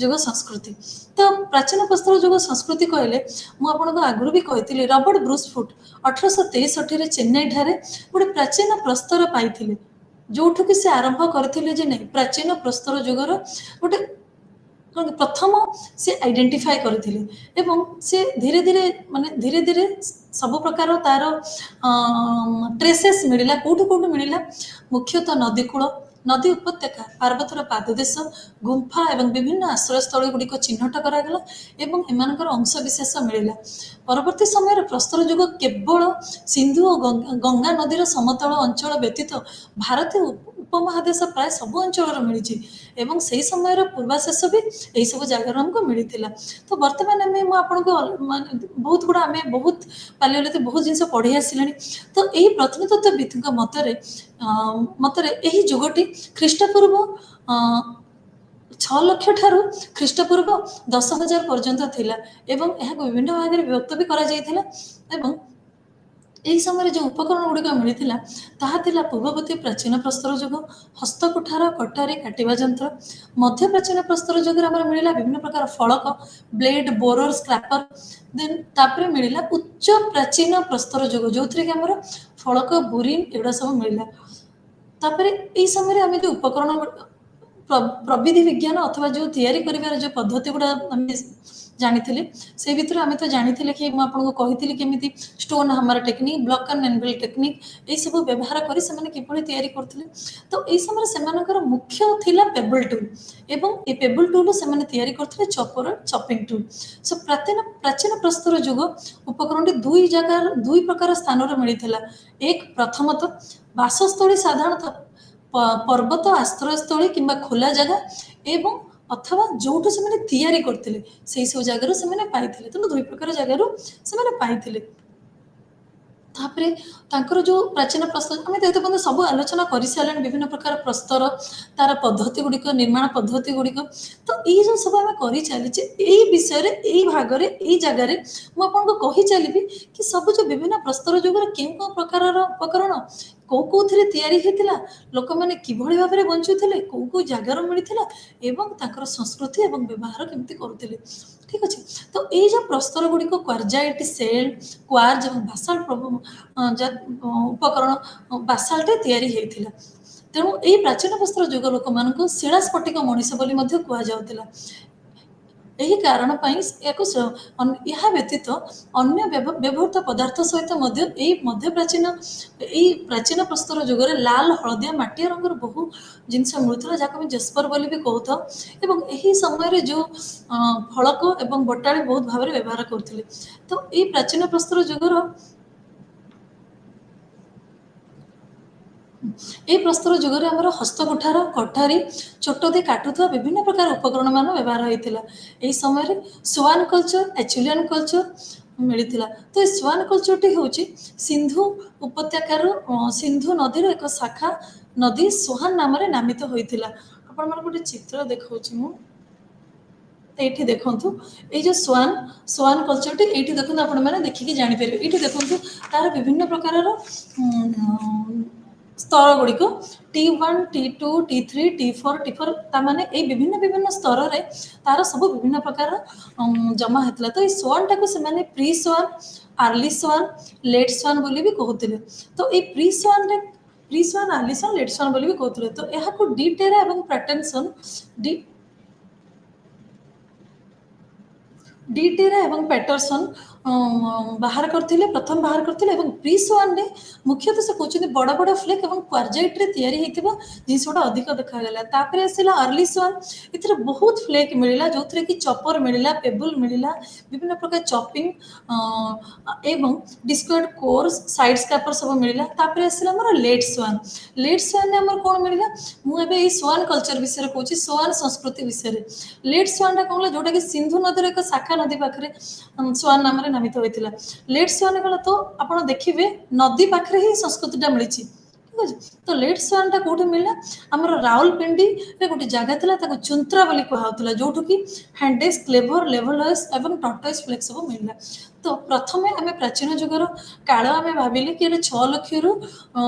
ଯୁଗ ସଂସ୍କୃତି। ତ ପ୍ରାଚୀନ ପ୍ରସ୍ତର ଯୁଗ ସଂସ୍କୃତି କହିଲେ, ମୁଁ ଆପଣଙ୍କୁ ଆଗରୁ ବି କହିଥିଲି, ରବର୍ଟ ବ୍ରୁସ୍ ଫୁଟ୍ 1863ରେ ଚେନ୍ନାଇ ଠାରେ ଗୋଟେ ପ୍ରାଚୀନ ପ୍ରସ୍ତର ପାଇଥିଲେ, ଯୋଉଠୁ କି ସେ ଆରମ୍ଭ କରିଥିଲେ ଯେ ନାଇଁ ପ୍ରାଚୀନ ପ୍ରସ୍ତର ଯୁଗର ଗୋଟେ ପ୍ରଥମ ସେ ଆଇଡେଣ୍ଟିଫାଏ କରିଥିଲେ ଏବଂ ସେ ଧୀରେ ଧୀରେ ସବୁ ପ୍ରକାର ତାର ଟ୍ରେସେସ୍ ମିଳିଲା। କୋଉଠୁ କୋଉଠୁ ମିଳିଲା? ମୁଖ୍ୟତଃ ନଦୀକୂଳ, ନଦୀ ଉପତ୍ୟକା, ପାର୍ବତର ପାଦଦେଶ, ଗୁମ୍ଫା ଏବଂ ବିଭିନ୍ନ ଆଶ୍ରୟସ୍ଥଳୀ ଗୁଡ଼ିକ ଚିହ୍ନଟ କରାଗଲା ଏବଂ ଏମାନଙ୍କର ଅଂଶବିଶେଷ ମିଳିଲା। ପରବର୍ତ୍ତୀ ସମୟରେ ପ୍ରସ୍ତର ଯୁଗ କେବଳ ସିନ୍ଧୁ ଓ ଗଙ୍ଗା ନଦୀର ସମତଳ ଅଞ୍ଚଳ ବ୍ୟତୀତ ଭାରତୀୟ ଉପମହାଦେଶ ପ୍ରାୟ ସବୁ ଅଞ୍ଚଳର ମିଳିଛି ଏବଂ ସେହି ସମୟର ପୂର୍ବାଶେଷ ବି ଏହିସବୁ ଜାଗାରୁ ଆମକୁ ମିଳିଥିଲା। ତ ବର୍ତ୍ତମାନ ମୁଁ ଆପଣଙ୍କୁ ବହୁତ ଗୁଡ଼ା ଆମେ ବହୁତ ପାଲିଓଲିଥିକ ବହୁତ ଜିନିଷ ପଢ଼ି ଆସିଲେଣି। ତ ଏହି ପ୍ରତ୍ନତତ୍ତ୍ୱବିତ୍ଙ୍କ ମତରେ ଏହି ଯୁଗଟି ଖ୍ରୀଷ୍ଟପୂର୍ବ 6 ଲକ୍ଷ ଠାରୁ ଖ୍ରୀଷ୍ଟପୂର୍ବ 10,000 ପର୍ଯ୍ୟନ୍ତ ଥିଲା ଏବଂ ଏହାକୁ ବିଭିନ୍ନ ଭାଗରେ ବିଭକ୍ତ ବି କରାଯାଇଥିଲା। ଏବଂ ଏହି ସମୟରେ ଯେଉଁ ଉପକରଣ ଗୁଡ଼ିକ ମିଳିଥିଲା ତାହା ଥିଲା ପୂର୍ବବର୍ତ୍ତୀ ପ୍ରାଚୀନ ପ୍ରସ୍ତର ଯୁଗ, ହସ୍ତକୁଠାର, କଟାରୀ, କାଟିବା ଯନ୍ତ୍ର। ମଧ୍ୟ ପ୍ରାଚୀନ ପ୍ରସ୍ତର ଯୁଗରେ ଆମର ମିଳିଲା ବିଭିନ୍ନ ପ୍ରକାର ଫଳକ, ବ୍ଲେଡ୍, ବୋରର, ସ୍କ୍ରାପର। ଦେନ୍ ତାପରେ ମିଳିଲା ଉଚ୍ଚ ପ୍ରାଚୀନ ପ୍ରସ୍ତର ଯୁଗ, ଯେଉଁଥିରେ କି ଆମର ଫଳକ, ବୁରିନ୍ ଏଗୁଡ଼ା ସବୁ ମିଳିଲା। ତାପରେ ଏହି ସମୟରେ ଆମେ ଯେଉଁ ଉପକରଣ ପ୍ରବିଧି ବିଜ୍ଞାନ ଅଥବା ଯେଉଁ ତିଆରି କରିବାର ଯେଉଁ ପଦ୍ଧତି ଗୁଡ଼ା ଆମେ ଜାଣିଥିଲେ, ସେ ଭିତରୁ ଆମେ ତ ଜାଣିଥିଲେ କି ମୁଁ ଆପଣଙ୍କୁ କହିଥିଲି କେମିତି stone hammer technique, block and anvil technique ଏହିସବୁ ବ୍ୟବହାର କରି ସେମାନେ କିଭଳି ତିଆରି କରୁଥିଲେ। ତ ଏହି ସମୟରେ ସେମାନଙ୍କର ମୁଖ୍ୟ ଥିଲା ପେବଲ୍ ଟୁଲ୍ ଏବଂ ଏ ପେବଲ୍ ଟୁଲ୍ ସେମାନେ ତିଆରି କରୁଥିଲେ ଚପର ଚପିଂ ଟୁଲ୍। ସୋ ପ୍ରାଚୀନ ପ୍ରସ୍ତର ଯୁଗ ଉପକରଣଟି ଦୁଇ ପ୍ରକାର ସ୍ଥାନରେ ମିଳିଥିଲା। ପ୍ରଥମତଃ ବାସସ୍ଥଳୀ, ସାଧାରଣତଃ ପର୍ବତ ଆଶ୍ରୟସ୍ଥଳୀ କିମ୍ବା ଖୋଲା ଜାଗା ଏବଂ ଅଥବା ଯୋଉଠୁ ସେମାନେ ତିଆରି କରିଥିଲେ ସେଇ ସବୁ ଜାଗାରୁ ସେମାନେ ପାଇଥିଲେ। ତେଣୁ ଦୁଇ ପ୍ରକାର ଜାଗାରୁ ସେମାନେ ପାଇଥିଲେ। ତାପରେ ତାଙ୍କର ଯେଉଁ ପ୍ରାଚୀନ ପ୍ରସ୍ତର, ଆମେ ତ ଏତେ ପର୍ଯ୍ୟନ୍ତ ସବୁ ଆଲୋଚନା କରିସାରିଲେଣି, ବିଭିନ୍ନ ପ୍ରକାର ପ୍ରସ୍ତର, ତାର ପଦ୍ଧତି ଗୁଡ଼ିକ, ନିର୍ମାଣ ପଦ୍ଧତି ଗୁଡ଼ିକ। ତ ଏଇ ଯେଉଁ ସବୁ ଆମେ କରିଚାଲିଛେ, ଏଇ ବିଷୟରେ, ଏଇ ଭାଗରେ, ଏଇ ଜାଗାରେ ମୁଁ ଆପଣଙ୍କୁ କହିଚାଲିବି କି ସବୁ ଯେଉଁ ବିଭିନ୍ନ ପ୍ରସ୍ତର ଯୁଗରେ କେଉଁ କେଉଁ ପ୍ରକାରର ଉପକରଣ କୋଉଥିରେ ତିଆରି ହେଇଥିଲା, ଲୋକମାନେ କିଭଳି ଭାବରେ ବଞ୍ଚୁଥିଲେ, କୋଉ ଜାଗାରୁ ମିଳିଥିଲା ଏବଂ ତାଙ୍କର ସଂସ୍କୃତି ଏବଂ ବ୍ୟବହାର କେମିତି କରୁଥିଲେ। ଠିକ୍ ଅଛି। ତ ଏଇ ଯେଉଁ ପ୍ରସ୍ତର ଗୁଡ଼ିକ କ୍ୱାର୍ଜାଇଟ୍, ସେଲ୍, କ୍ୱାର୍ଜ ଏବଂ ବାସାଲ୍ଟ ଉପକରଣ ବାସାଲ୍ଟରେ ତିଆରି ହେଇଥିଲା। ତେଣୁ ଏହି ପ୍ରାଚୀନ ପ୍ରସ୍ତର ଯୁଗ ଲୋକମାନଙ୍କୁ ଶିଳା ସ୍ଫଟିକ ମଣିଷ ବୋଲି ମଧ୍ୟ କୁହାଯାଉଥିଲା। ଏହି କାରଣ ପାଇଁ ୟାକୁ ଏହା ବ୍ୟତୀତ ଅନ୍ୟ ବ୍ୟବହୃତ ପଦାର୍ଥ ସହିତ ମଧ୍ୟ ଏଇ ମଧ୍ୟପ୍ରାଚୀନ ଏଇ ପ୍ରାଚୀନ ପ୍ରସ୍ତର ଯୁଗରେ ଲାଲ ହଳଦିଆ ମାଟିଆ ରଙ୍ଗର ବହୁ ଜିନିଷ ମିଳୁଥିଲା, ଯାହାକୁ ଆମେ ଜେସ୍ପର ବୋଲି ବି କହୁଥାଉ। ଏବଂ ଏହି ସମୟରେ ଯେଉଁ ଫଳକ ଏବଂ ବଟାଳି ବହୁତ ଭାବରେ ବ୍ୟବହାର କରୁଥିଲେ। ତ ଏଇ ପ୍ରାଚୀନ ପ୍ରସ୍ତର ଯୁଗର এই ପ୍ରସ୍ତର ଯୁଗରେ ଆମର ହସ୍ତକୁଠାର, କଠାରୀ, ଚୋଟ ଦେଇ କାଟୁଥିବା ବିଭିନ୍ନ ପ୍ରକାର ଉପକରଣ ମାନ ବ୍ୟବହାର ହୋଇଥିଲା। ଏହି ସମୟରେ ସ୍ୱାନ କଲଚର, ଆଚୁଲିଆନ କଲଚର ମିଳିଥିଲା। ତ ଏ ସ୍ୱାନ କଲଚରଟି ହେଉଛି ସିନ୍ଧୁ ଉପତ୍ୟକାରୁ ସିନ୍ଧୁ ନଦୀର ଏକ ଶାଖା ନଦୀ ସ୍ୱାନ ନାମରେ ନାମିତ ହୋଇଥିଲା। ଆପଣମାନଙ୍କୁ ଗୋଟେ ଚିତ୍ର ଦେଖାଉଛି ମୁଁ, এইটি দেখন্তু এই যে সোয়ান কলচরটি এইটি দেখন্তু আপনারা দেখিকি জানিপারে। এইটি দেখন্তু তার বিভিন্ন প্রকারর স্ତর গুড়িক T1, T2, T3, T4, T4 তাମାନେ এই বিভিন্ন বিভিন্ন স্তରରେ তার ସବୁ বিভিন্ন প্রকার জমা হয়েছিল। তো এই সোয়ানটাকে ସେମାନେ pre swan, early swan, late swan বলি ବି କହୁଥିଲେ। ତ এই ପ୍ରି সোয়াନରେ pre swan, early swan, late swan বলি ବି କହୁଥିଲେ। ତ ଏହାକୁ ଡିଟେରା ଏବଂ ପ୍ୟାଟର୍ନସନ୍ ଡିଟେରା ଏବଂ ପ୍ୟାଟରସନ୍ ବାହାର କରିଥିଲେ, ପ୍ରଥମ ବାହାର କରିଥିଲେ। ଏବଂ ପ୍ରି সোয়াନରେ ମୁଖ୍ୟତଃ ସେ କହୁଛନ୍ତି ବଡ଼ ବଡ଼ ଫ୍ଲେକ୍ ଏବଂ କ୍ୱାର୍ଜାଇଟ୍ରେ ତିଆରି ହେଇଥିବା ଜିନିଷଟା ଅଧିକ ଦେଖାଗଲା। ତାପରେ ଆସିଲା ଆର୍ଲି সোয়ান, ଏଥିରେ ବହୁତ ଫ୍ଲେକ୍ ମିଳିଲା, ଯେଉଁଥିରେ କି ଚପର ମିଳିଲା, ପେବୁଲ୍ ମିଳିଲା, ବିଭିନ୍ନ ପ୍ରକାର ଚପିଂ ଏବଂ ଡିସ୍କଏଡ୍ କୋର୍ସ, ସାଇଡ୍ ସ୍କାପର ସବୁ ମିଳିଲା। ତାପରେ ଆସିଲା ଆମର ଲେଟ୍ সোয়ান। ଲେଟ୍ সোয়াନରେ ଆମର କ'ଣ ମିଳିଲା? ମୁଁ ଏବେ ଏଇ সোয়ান କଲଚର ବିଷୟରେ କହୁଛି, সোয়ান ସଂସ୍କୃତି ବିଷୟରେ। ଲେଟ୍ সোয়ানଟା କ'ଣ ହେଲା? ଯେଉଁଟାକି ସିନ୍ଧୁ ନଦୀର ଏକ ଶାଖା ନଦୀ ପାଖରେ সোয়ান ନାମରେ ନାମିତ ହୋଇଥିଲା। ଲେଟ୍ সোয়াନ କ'ଣ? ତ ଆପଣ ଦେଖିବେ ନଦୀ ପାଖରେ ହିଁ ସଂସ୍କୃତିଟା ମିଳିଛି, ଠିକ୍ ଅଛି। ତ ଲେଟ୍ সোয়ানଟା କୋଉଠି ମିଳିଲା? ଆମର ରାଉଲପିଣ୍ଡିରେ ଗୋଟେ ଜାଗା ଥିଲା, ତାକୁ ଚୁନ୍ତ୍ରା ବୋଲି କୁହାଯାଉଥିଲା, ଯୋଉଠୁ କି ହ୍ୟାଣ୍ଡେକ୍ସ, କ୍ଲେଭର, ଲେଭଲଏସ୍ ଏବଂ ଟର୍ଟଏସ୍ ଫ୍ଲେକ୍ ସବୁ ମିଳିଲା। ତ ପ୍ରଥମେ ଆମେ ପ୍ରାଚୀନ ଯୁଗର କାଳ ଆମେ ଭାବିଲେ କି ଏଇଟା 6 ଲକ୍ଷରୁ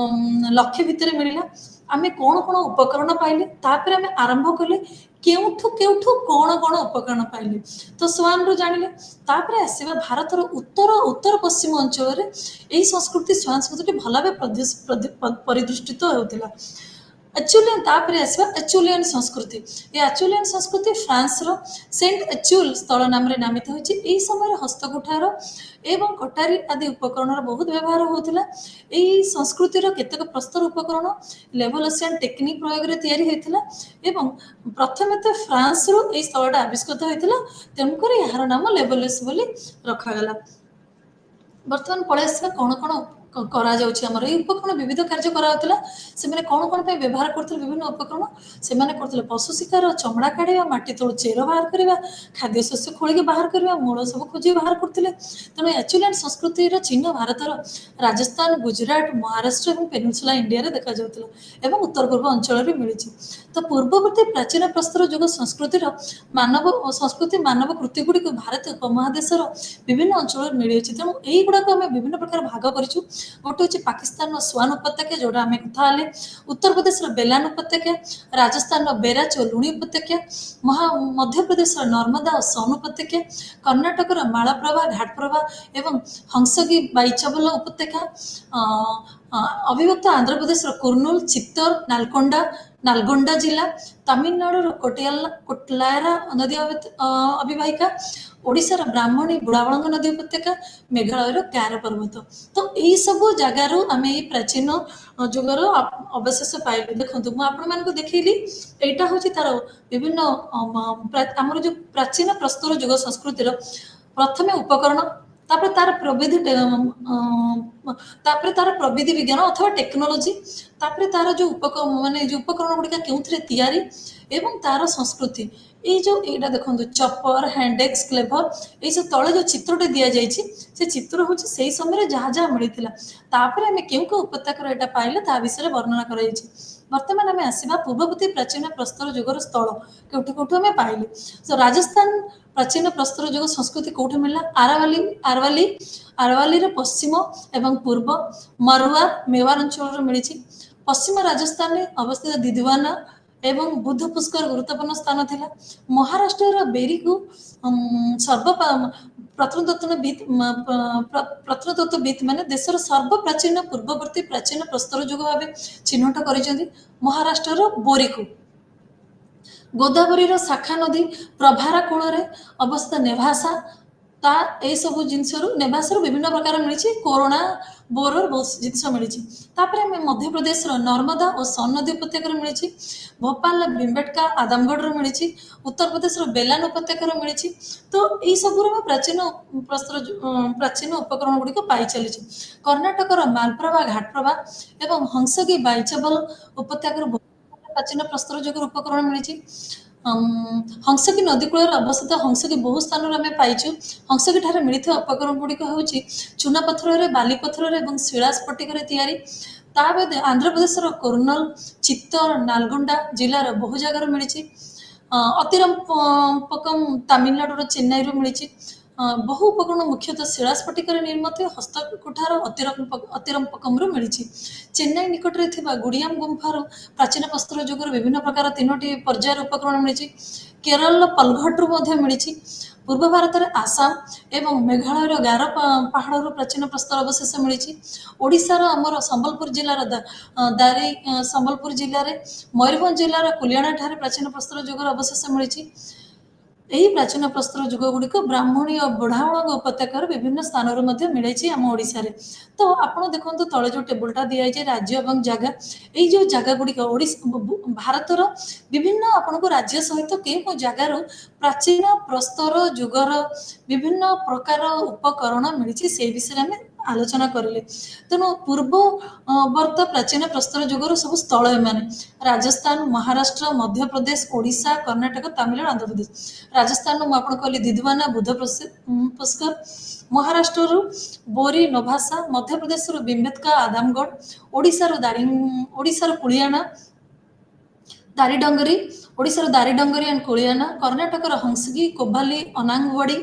ଲକ୍ଷେ ଭିତରେ ମିଳିଲା। ଆମେ କ'ଣ କ'ଣ ଉପକରଣ ପାଇଲେ, ତାପରେ ଆମେ ଆରମ୍ଭ କଲେ କେଉଁଠୁ କେଉଁଠୁ କ'ଣ କ'ଣ ଉପକରଣ ପାଇଲେ। ତ সোয়ানରୁ ଜାଣିଲେ। ତାପରେ ଆସିବା ଭାରତର ଉତ୍ତର ପଶ୍ଚିମ ଅଞ୍ଚଳରେ ଏହି ସଂସ୍କୃତି ସ୍ୱାନ ସଂସ୍କୃତି ଭଲ ଭାବେ ପରିଦୃଷ୍ଟିତ ହେଉଥିଲା। ଆଚୁଲିଆନ, ତାପରେ ଆସିବା ଆଚୁଲିଆନ ସଂସ୍କୃତି। ଏ ଆଚୁଲିଆନ ସଂସ୍କୃତି ଫ୍ରାନ୍ସର ସେଣ୍ଟ ଆଚୁଲ ସ୍ଥଳ ନାମରେ ନାମିତ ହୋଇଛି। ଏହି ସମୟରେ ହସ୍ତକୁଠାର ଏବଂ କଟାରୀ ଆଦି ଉପକରଣର ବହୁତ ବ୍ୟବହାର ହେଉଥିଲା। ଏହି ସଂସ୍କୃତିର କେତେକ ପ୍ରସ୍ତର ଉପକରଣ ଲେଭଲସିଆନ ଟେକ୍ନିକ୍ ପ୍ରୟୋଗରେ ତିଆରି ହୋଇଥିଲା ଏବଂ ପ୍ରଥମେ ତ ଫ୍ରାନ୍ସରୁ ଏହି ସ୍ଥଳଟା ଆବିଷ୍କୃତ ହୋଇଥିଲା, ତେଣୁକରି ଏହାର ନାମ ଲେଭଲସ୍ ବୋଲି ରଖାଗଲା। ବର୍ତ୍ତମାନ ପଳେଇ ଆସିବା କ'ଣ କ'ଣ କରାଯାଉଛି ଆମର। ଏହି ଉପକରଣ ବିବିଧ କାର୍ଯ୍ୟ କରାଯାଉଥିଲା। ସେମାନେ କ'ଣ କ'ଣ ପାଇଁ ବ୍ୟବହାର କରୁଥିଲେ? ବିଭିନ୍ନ ଉପକରଣ ସେମାନେ କରୁଥିଲେ ପଶୁ ଶିକାର, ଚମଡ଼ା କାଢ଼ିବା, ମାଟି ତଳୁ ଚେର ବାହାର କରିବା, ଖାଦ୍ୟ ଶସ୍ୟ ଖୋଳିକି ବାହାର କରିବା, ମୂଳ ସବୁ ଖୋଜି ବାହାର କରୁଥିଲେ। ତେଣୁ ଆଚୁଲିଆନ ସଂସ୍କୃତିର ଚିହ୍ନ ଭାରତର ରାଜସ୍ଥାନ, ଗୁଜରାଟ, ମହାରାଷ୍ଟ୍ର ଏବଂ ପେନିନସୁଲା ଇଣ୍ଡିଆରେ ଦେଖାଯାଉଥିଲା ଏବଂ ଉତ୍ତର ପୂର୍ବ ଅଞ୍ଚଳରେ ମିଳିଛି। ତ ପୂର୍ବବର୍ତ୍ତୀ ପ୍ରାଚୀନ ପ୍ରସ୍ତର ଯୁଗ ସଂସ୍କୃତିର ମାନବ କୃତି ଗୁଡ଼ିକୁ ଭାରତୀୟ ଉପମହାଦେଶର ବିଭିନ୍ନ ଅଞ୍ଚଳରେ ମିଳିଅଛି। ତେଣୁ এইগুଡ଼ାକୁ ଆମେ ବିଭିନ୍ନ ପ୍ରକାର ଭାଗ କରିଛୁ। ଗୋଟେ ହେଉଛି ପାକିସ୍ତାନର ସ୍ୱାନ ଉପତ୍ୟକା, ଯେଉଁଟା ଆମେ କଥା ହେଲେ, ଉତ୍ତରପ୍ରଦେଶର ବେଲାନ ଉପତ୍ୟକା, ରାଜସ୍ଥାନର ବେରାଚ ଓ ଲୁଣି ଉପତ୍ୟକା, ମଧ୍ୟପ୍ରଦେଶର ନର୍ମଦା ଓ ସୋନ ଉପତ୍ୟକା, କର୍ଣ୍ଣାଟକର ମାଳପ୍ରଭା, ଘାଟପ୍ରଭା ଏବଂ ହଂସଗୀ ବାଇଚବଲ ଉପତ୍ୟକା, ଅବିଭକ୍ତ ଆନ୍ଧ୍ରପ୍ରଦେଶର କୁର୍ନୁଲ, ଚିତ୍ତୋର, ନାଲଗୋଣ୍ଡା ଜିଲ୍ଲା, ତାମିଲନାଡୁର କୋଟଲାରା ନଦୀ ଅବିବାହିକା, ଓଡ଼ିଶାର ବ୍ରାହ୍ମଣୀ, ବୁଢ଼ାବଳଙ୍ଗ ନଦୀ ଉପତ୍ୟକା, ମେଘାଳୟର ଗାର ପର୍ବତ। ତ ଏଇସବୁ ଜାଗାରୁ ଆମେ ଏଇ ପ୍ରାଚୀନ ଯୁଗର ଅବଶେଷ ପାଇଲୁ। ଦେଖନ୍ତୁ, ମୁଁ ଆପଣମାନଙ୍କୁ ଦେଖେଇଲି, ଏଇଟା ହେଉଛି ତାର ବିଭିନ୍ନ ଆମର ଯେଉଁ ପ୍ରାଚୀନ ପ୍ରସ୍ତର ଯୁଗ ସଂସ୍କୃତିର ପ୍ରଥମେ ଉପକରଣ, ତାପରେ ତାର ପ୍ରବିଧି ବିଜ୍ଞାନ ଅଥବା ଟେକ୍ନୋଲୋଜି, ତାପରେ ତାର ଯେଉଁ ଉପକରଣ ଗୁଡ଼ିକ କେଉଁଥିରେ ତିଆରି ଏବଂ ତାର ସଂସ୍କୃତି। এইটা দেখুন চপর, হ্যান্ডেক্স, ক্লেভর, এইসব তলে যে চিত্রটি দিয়াଯାଇଛି, সে চিত্র হচ্ছে সেই সময় যাহা যাহা মিলিଥିଲା। তাপরে আমি কেউ কেউ উপত্যকার এটা পাইলে তা বিষয়ে বর্ণনা କରାଯାଇଛି। ବର୍ତ୍ତମାନ ଆମେ ଆସିବା ପୂର୍ବବର୍ତ୍ତୀ ପ୍ରାଚୀନ ପ୍ରସ୍ତର ଯୁଗର ସ୍ଥଳ କେଉଁଠୁ କେଉଁଠୁ ଆମେ ପାଇଲେ। ରାଜସ୍ଥାନ ପ୍ରାଚୀନ ପ୍ରସ୍ତର ଯୁଗ ସଂସ୍କୃତି କେଉଁଠି ମିଳିଲା? ଆରୱାଲିର ପଶ୍ଚିମ ଏବଂ ପୂର୍ବ, ମରୱାର, ମେୱାର ଅଞ୍ଚଳରେ ମିଳିଛି। ପଶ୍ଚିମ ରାଜସ୍ଥାନରେ ଅବସ୍ଥିତ ଦିଦିୱାନା ଏବଂ ବୁଦ୍ଧ ପୁଷ୍କର ଗୁରୁତ୍ୱପୂର୍ଣ୍ଣ ସ୍ଥାନ ଥିଲା। ମହାରାଷ୍ଟ୍ରର ବେରିକୁ ପ୍ରତ୍ନତତ୍ତ୍ୱବିତ୍ ମାନେ ଦେଶର ସର୍ବପ୍ରାଚୀନ ପୂର୍ବବର୍ତ୍ତୀ ପ୍ରାଚୀନ ପ୍ରସ୍ତର ଯୁଗ ଭାବେ ଚିହ୍ନଟ କରିଛନ୍ତି। ମହାରାଷ୍ଟ୍ରର ବୋରିକୁ गोदावरीर शाखा नदी प्रभारा कूल अवस्थित नेभासा ता यही सब जिनसरू नेभासर विभिन्न प्रकार मिली कोरोना बोरर बहुत जिनस मिली मध्य प्रदेश नर्मदा और सन नदी उपत्यकार मिली भोपाल भीमबेटका आदमगढ़ मिली उत्तर प्रदेश बेलान उपत्यकार मिली तो यही सब प्राचीन प्राचीन उपकरण गुड़िक पाई चली कर्णाटकर मालप्रभा घाटप्रभा एवं हंसगी बाईचबल उपत्यकार प्राचीन प्रस्तर जुगर उपकरण मिली हंसकी नदी कूल अवस्थित हंसकी बहु स्थान में पाइचु हंसकी ठारे मिलता उपकरण गुड़िक हूँ चूना पथर बाली पथर और शिला स्फटिक ताद आंध्र प्रदेश कोरनल चित्तर नालगोंडा जिलार बहु जगार मिली अतिरंपकम तमिलनाडुर चेन्नई मिली बहु उपकरण मुख्यतः शिला स्फटिक निर्मित हस्तकुठार अतिरंपकम मिली चेन्नई निकट में गुड़ियाम गुंफार प्राचीन प्रस्तर जुगर विभिन्न प्रकार 3टी पर्यायर उपकरण मिली केरल पलघटू मिली पूर्व भारत में आसाम एवं मेघालय गारो पहाड़ प्राचीन प्रस्तर अवशेष मिली ओडिशार आमर संबलपुर जिलार दारी संबलपुर जिले में मयूरभंज जिलार कुलियाणा ठारे प्राचीन प्रस्तर जुगर अवशेष मिली यही प्राचीन प्रस्तर जुग गुड़िक ब्राह्मणी और बुढ़ावण उपत्यकार विभिन्न स्थान मिले आम ओडिशा रे तो आपड़ देखो तले जो टेबुलटा दिखाई राज्य और जगह यही जो जगह गुड़िक भारतर विभिन्न आपन को राज्य सहित कई जगार प्राचीन प्रस्तर जुगर विभिन्न प्रकार उपकरण मिली से विषय में आलोचना करें तेणु पूर्ववर्त प्राचीन प्रस्तर जुगर सब स्थल एमाने राजस्थान महाराष्ट्र मध्य प्रदेश ओडिशा कर्णाटक तमिलनाडु आंध्र प्रदेश राजस्थान मुझे कहली दिदवाना बुध पुष्कर महाराष्ट्र बोरी नोभासा मध्य प्रदेश भीमबेटका आदमगढ़ ओडिशार कुलियाणा दारीडंगरी ओडिशार दारीडंगरी एंड कुलियाना कर्णाटकर हंसगी कोभाली अनांगवाड़ी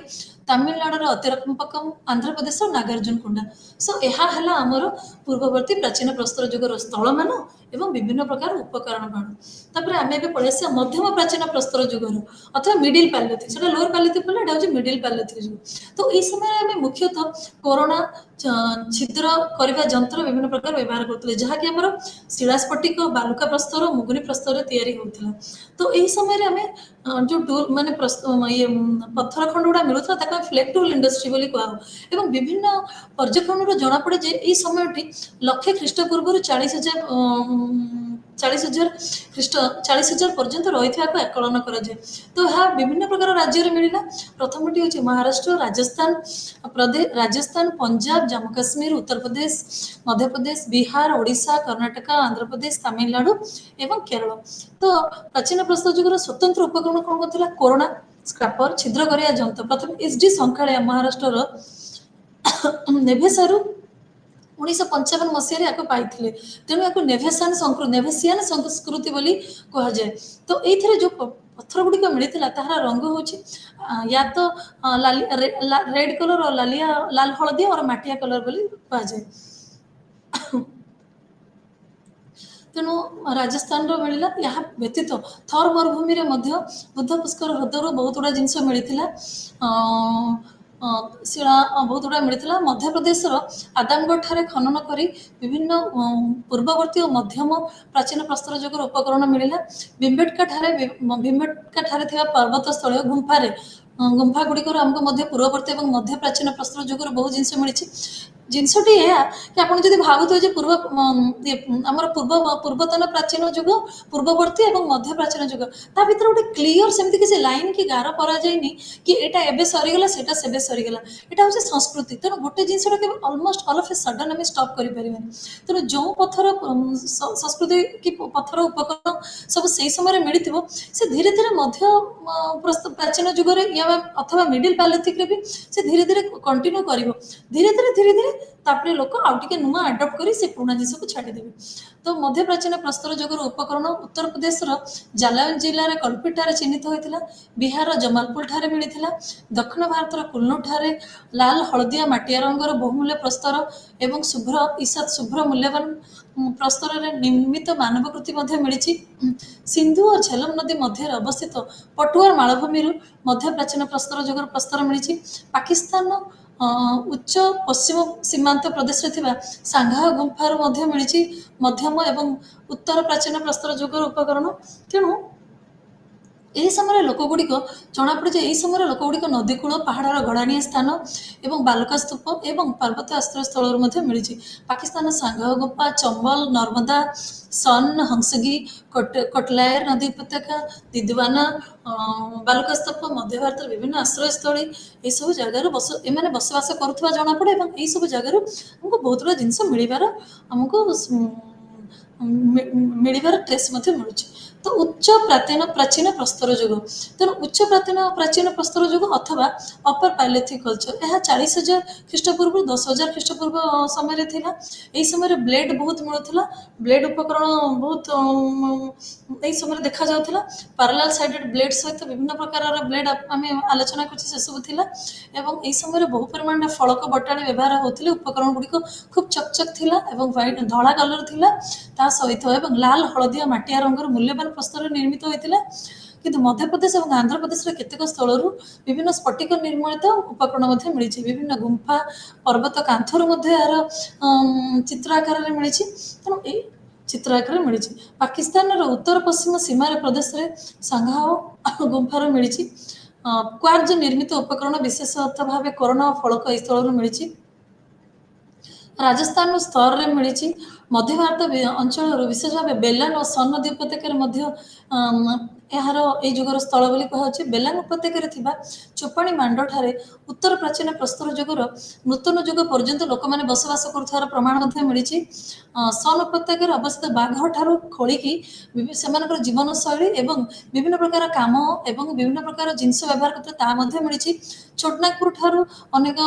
तमिलनाडुर अतिरंपकम आंध्र प्रदेश नागार्जुनकोंडा सो यह है आमर पूर्ववर्ती प्राचीन प्रस्तर जुगर स्थल मान एवं विभिन्न प्रकार उपकरण मान तापर आम ए पलैसा मध्यम प्राचीन प्रस्तर जुगर अथवा मिडिल पैलियोलिथिक से लोअर पैलियोलिथिक पड़े एटा मिडिल पैलियोलिथिक जुग तो यह समय आम मुख्यतः कोरोना छिद्र करने जंत्र विभिन्न प्रकार व्यवहार करते जहाँकि आम शिलास्फटिक बालुका प्रस्तर मुगुनी प्रस्तर तैयारी होता तो यही समय आम जो टूल माने ये पत्थर खंड गुड़ा मिलूता फ्लेग टूल इंडस्ट्री बोली कह विभिन्न पर्यवेक्षण जना पड़े जे यही समय लक्षे ख्रीष्टपूर्व 40,000 ख्रीष्ट 40,000 पर्यंत रही आकलन कराए तो यह विभिन्न प्रकार राज्य में मिलला प्रथमटी हूँ महाराष्ट्र राजस्थान पंजाब जम्मू काश्मीर उत्तर प्रदेश मध्य प्रदेश बिहार ओडिशा कर्नाटक आंध्र प्रदेश तमिलनाडु एवं केरल तो प्राचीन प्रस्तर जुगर स्वतंत्र उपकरण कौन करथिला कोरोना स्क्रापर छिद्र करिया जंत्र प्रथम एसडी संखाड़िया महाराष्ट्र नेभेसारू 1955 मसीह पाई तेणु या नेभेसियान संस्कृति बोली कह जाए तो ये जो पत्थर गुड़िक मिलता तार रंग हूँ या तो रेड कलर और लाल हलदिया और माटिया कलर बोली कह जाए तेणु राजस्थान मिलला या व्यतीत थर मरुभूमि बुद्ध पुष्कर ह्रदर बहुत गुड़ा जिनस मिलता शिला बहुत गुड़ा मिलता मध्य प्रदेश आदमगढ़ ठारे खनन करी विभिन्न पूर्ववर्ती और मध्यम प्राचीन प्रस्तर जुगर उपकरण मिलला भीमबेटका ठारे पर्वत स्थल गुंफा गुड़िकर आमको पूर्ववर्ती और मध्य प्राचीन प्रस्तर जुगर बहुत जिनस मिली जिनसटी कि आप भावुए पूर्व आमर पूर्वतन प्राचीन जुग पूर्ववर्ती और मध्य प्राचीन जुग ता भीतर गोटे क्लीयर सेमती किसी लाइन कि गार करा जाइनी कि एटा एबे सरीगला सेटा सेबे सरीगला एटा हूँ संस्कृति तेणु गोटे जिनसा के almost all of a sudden आम स्टॉप करें तेणु जो पत्थर संस्कृति कि पत्थर उपकरण सब से समय मिली से धीरे धीरे मध्य प्राचीन जुगर या अथवा मिडिल पैलियोलिथिक भी से धीरे धीरे कंटिन्यू कर धीरे धीरे तापरे लोक आउटे नुआ आडप्ट करी से पुराना जिनस को छाड़देवे तो मध्य प्राचीन प्रस्तर जुगर उपकरण उत्तर प्रदेश जालौन जिले में कल्पिठार चिन्हित होता बिहार जमालपुर ठारे मिलता दक्षिण भारत कुल्लू ठारे लाल हलदिया माटिया रंगर बहुमूल्य प्रस्तर एवं शुभ्र ईसात शुभ्र मूल्यवान प्रस्तर निर्मित मानवकृति मिली सिंधु और झेलम नदी मध्य अवस्थित पटुआर मालभूमि मध्य प्राचीन प्रस्तर जुगर प्रस्तर मिली पाकिस्तान उच्च पश्चिम सीमांत प्रदेश सांघा गुंफार मिली मध्यम एवं उत्तर प्राचीन प्रस्तर जुगर उपकरण तेणु ଏହି ସମୟରେ ଲୋକଗୁଡ଼ିକ ଜଣାପଡ଼େ ଯେ ଏହି ସମୟରେ ଲୋକଗୁଡ଼ିକ ନଦୀକୂଳ ପାହାଡ଼ର ଗଡ଼ାଣିଆ ସ୍ଥାନ ଏବଂ ବାଲୁକା ସ୍ତୂପ ଏବଂ ପାର୍ବତ୍ୟ ଆଶ୍ରୟସ୍ଥଳରୁ ମଧ୍ୟ ମିଳିଛି। ପାକିସ୍ତାନର ସାଙ୍ଘ ଗୁମ୍ଫା, ଚମ୍ବଲ, ନର୍ମଦା, ସନ୍, ହଂସଗି, କୋଟଲାୟର ନଦୀ ଉପତ୍ୟକା, ଦିଦ୍ୱାନା, ବାଲୁକା ସ୍ତୂପ, ମଧ୍ୟ ଭାରତର ବିଭିନ୍ନ ଆଶ୍ରୟସ୍ଥଳୀ, ଏହିସବୁ ଜାଗାରୁ ଏମାନେ ବସବାସ କରୁଥିବା ଜଣାପଡ଼େ ଏବଂ ଏହିସବୁ ଜାଗାରୁ ଆମକୁ ବହୁତ ଗୁଡ଼ା ଜିନିଷ ମିଳିବାର ଆମକୁ ମିଳିବାର ଟ୍ରେସ୍ ମଧ୍ୟ ମିଳୁଛି। ତ ଉଚ୍ଚ ପ୍ରାଚୀନ ପ୍ରସ୍ତର ଯୁଗ, ତେଣୁ ଉଚ୍ଚ ପ୍ରାଚୀନ ପ୍ରସ୍ତର ଯୁଗ ଅଥବା ଅପର ପାଇଲେଥିକ୍ କଲଚର, ଏହା 40,000 ଖ୍ରୀଷ୍ଟପୂର୍ବ 10,000 ଖ୍ରୀଷ୍ଟପୂର୍ବ ସମୟରେ ଥିଲା। ଏହି ସମୟରେ ବ୍ଲେଡ୍ ବହୁତ ମିଳୁଥିଲା, ବ୍ଲେଡ୍ ଉପକରଣ ବହୁତ ଏହି ସମୟରେ ଦେଖାଯାଉଥିଲା। ପାରାଲାଲ ସାଇଡେଡ୍ ବ୍ଲେଡ୍ ସହିତ ବିଭିନ୍ନ ପ୍ରକାରର ବ୍ଲେଡ୍ ଆମେ ଆଲୋଚନା କରୁଛେ ସେସବୁ ଥିଲା ଏବଂ ଏହି ସମୟରେ ବହୁ ପରିମାଣରେ ଫଳକ ବଟାଳି ବ୍ୟବହାର ହେଉଥିଲେ। ଉପକରଣ ଗୁଡ଼ିକ ଖୁବ୍ ଚକଚକ୍ ଥିଲା ଏବଂ ଧଳା କଲର ଥିଲା ତା ସହିତ ଏବଂ ଲାଲ, ହଳଦିଆ, ମାଟିଆ ରଙ୍ଗର ମୂଲ୍ୟବାନ ପ୍ରସ୍ତରରେ ନିର୍ମିତ ହୋଇଥିଲା। କିନ୍ତୁ ମଧ୍ୟପ୍ରଦେଶ ଏବଂ ଆନ୍ଧ୍ରପ୍ରଦେଶର କେତେକ ସ୍ଥଳରୁ ବିଭିନ୍ନ ସ୍ଫଟିକ ନିର୍ମିତ ଉପକରଣ ମଧ୍ୟ ମିଳିଛି। ବିଭିନ୍ନ ଗୁମ୍ଫା, ପର୍ବତ କାନ୍ଥରୁ ମଧ୍ୟ ଏହାର ଚିତ୍ର ଆକାରରେ ମିଳିଛି। ତେଣୁ ଏହି ଚିତ୍ର ଆକାରରେ ମିଳିଛି। ପାକିସ୍ତାନର ଉତ୍ତର ପଶ୍ଚିମ ସୀମାରେ ପ୍ରଦେଶରେ ସାଙ୍ଘାଓ ଗୁମ୍ଫାରୁ ମିଳିଛି। କ୍ୱାର୍ଜ ନିର୍ମିତ ଉପକରଣ ବିଶେଷତଃ ଭାବେ କୋରନା ଓ ଫଳକ ଏହି ସ୍ଥଳରୁ ମିଳିଛି। ରାଜସ୍ଥାନର ସ୍ତରରେ ମିଳିଛି। ମଧ୍ୟ ଭାରତ ଅଞ୍ଚଳରୁ ବିଶେଷ ଭାବେ ବେଲାନ ଓ ସନ୍ ନଦୀ ଉପତ୍ୟକାରେ ମଧ୍ୟ ଏହାର ଏହି ଯୁଗର ସ୍ଥଳ ବୋଲି କୁହାଯାଉଛି। ବେଲାନ ଉପତ୍ୟକାରେ ଥିବା ଚୋପାଣି ମାଣ୍ଡଠାରେ ଉତ୍ତର ପ୍ରାଚୀନ ପ୍ରସ୍ତର ଯୁଗର ନୂତନ ଯୁଗ ପର୍ଯ୍ୟନ୍ତ ଲୋକମାନେ ବସବାସ କରୁଥିବାର ପ୍ରମାଣ ମଧ୍ୟ ମିଳିଛି। ସନ୍ ଉପତ୍ୟକାରେ ଅବସ୍ଥିତ ବାଘ ଠାରୁ ଖୋଳିକି ସେମାନଙ୍କର ଜୀବନଶୈଳୀ ଏବଂ ବିଭିନ୍ନ ପ୍ରକାର କାମ ଏବଂ ବିଭିନ୍ନ ପ୍ରକାର ଜିନିଷ ବ୍ୟବହାର କରୁଥିଲେ ତାହା ମଧ୍ୟ ମିଳିଛି। ଛୋଟନାଗପୁର ଠାରୁ ଅନେକ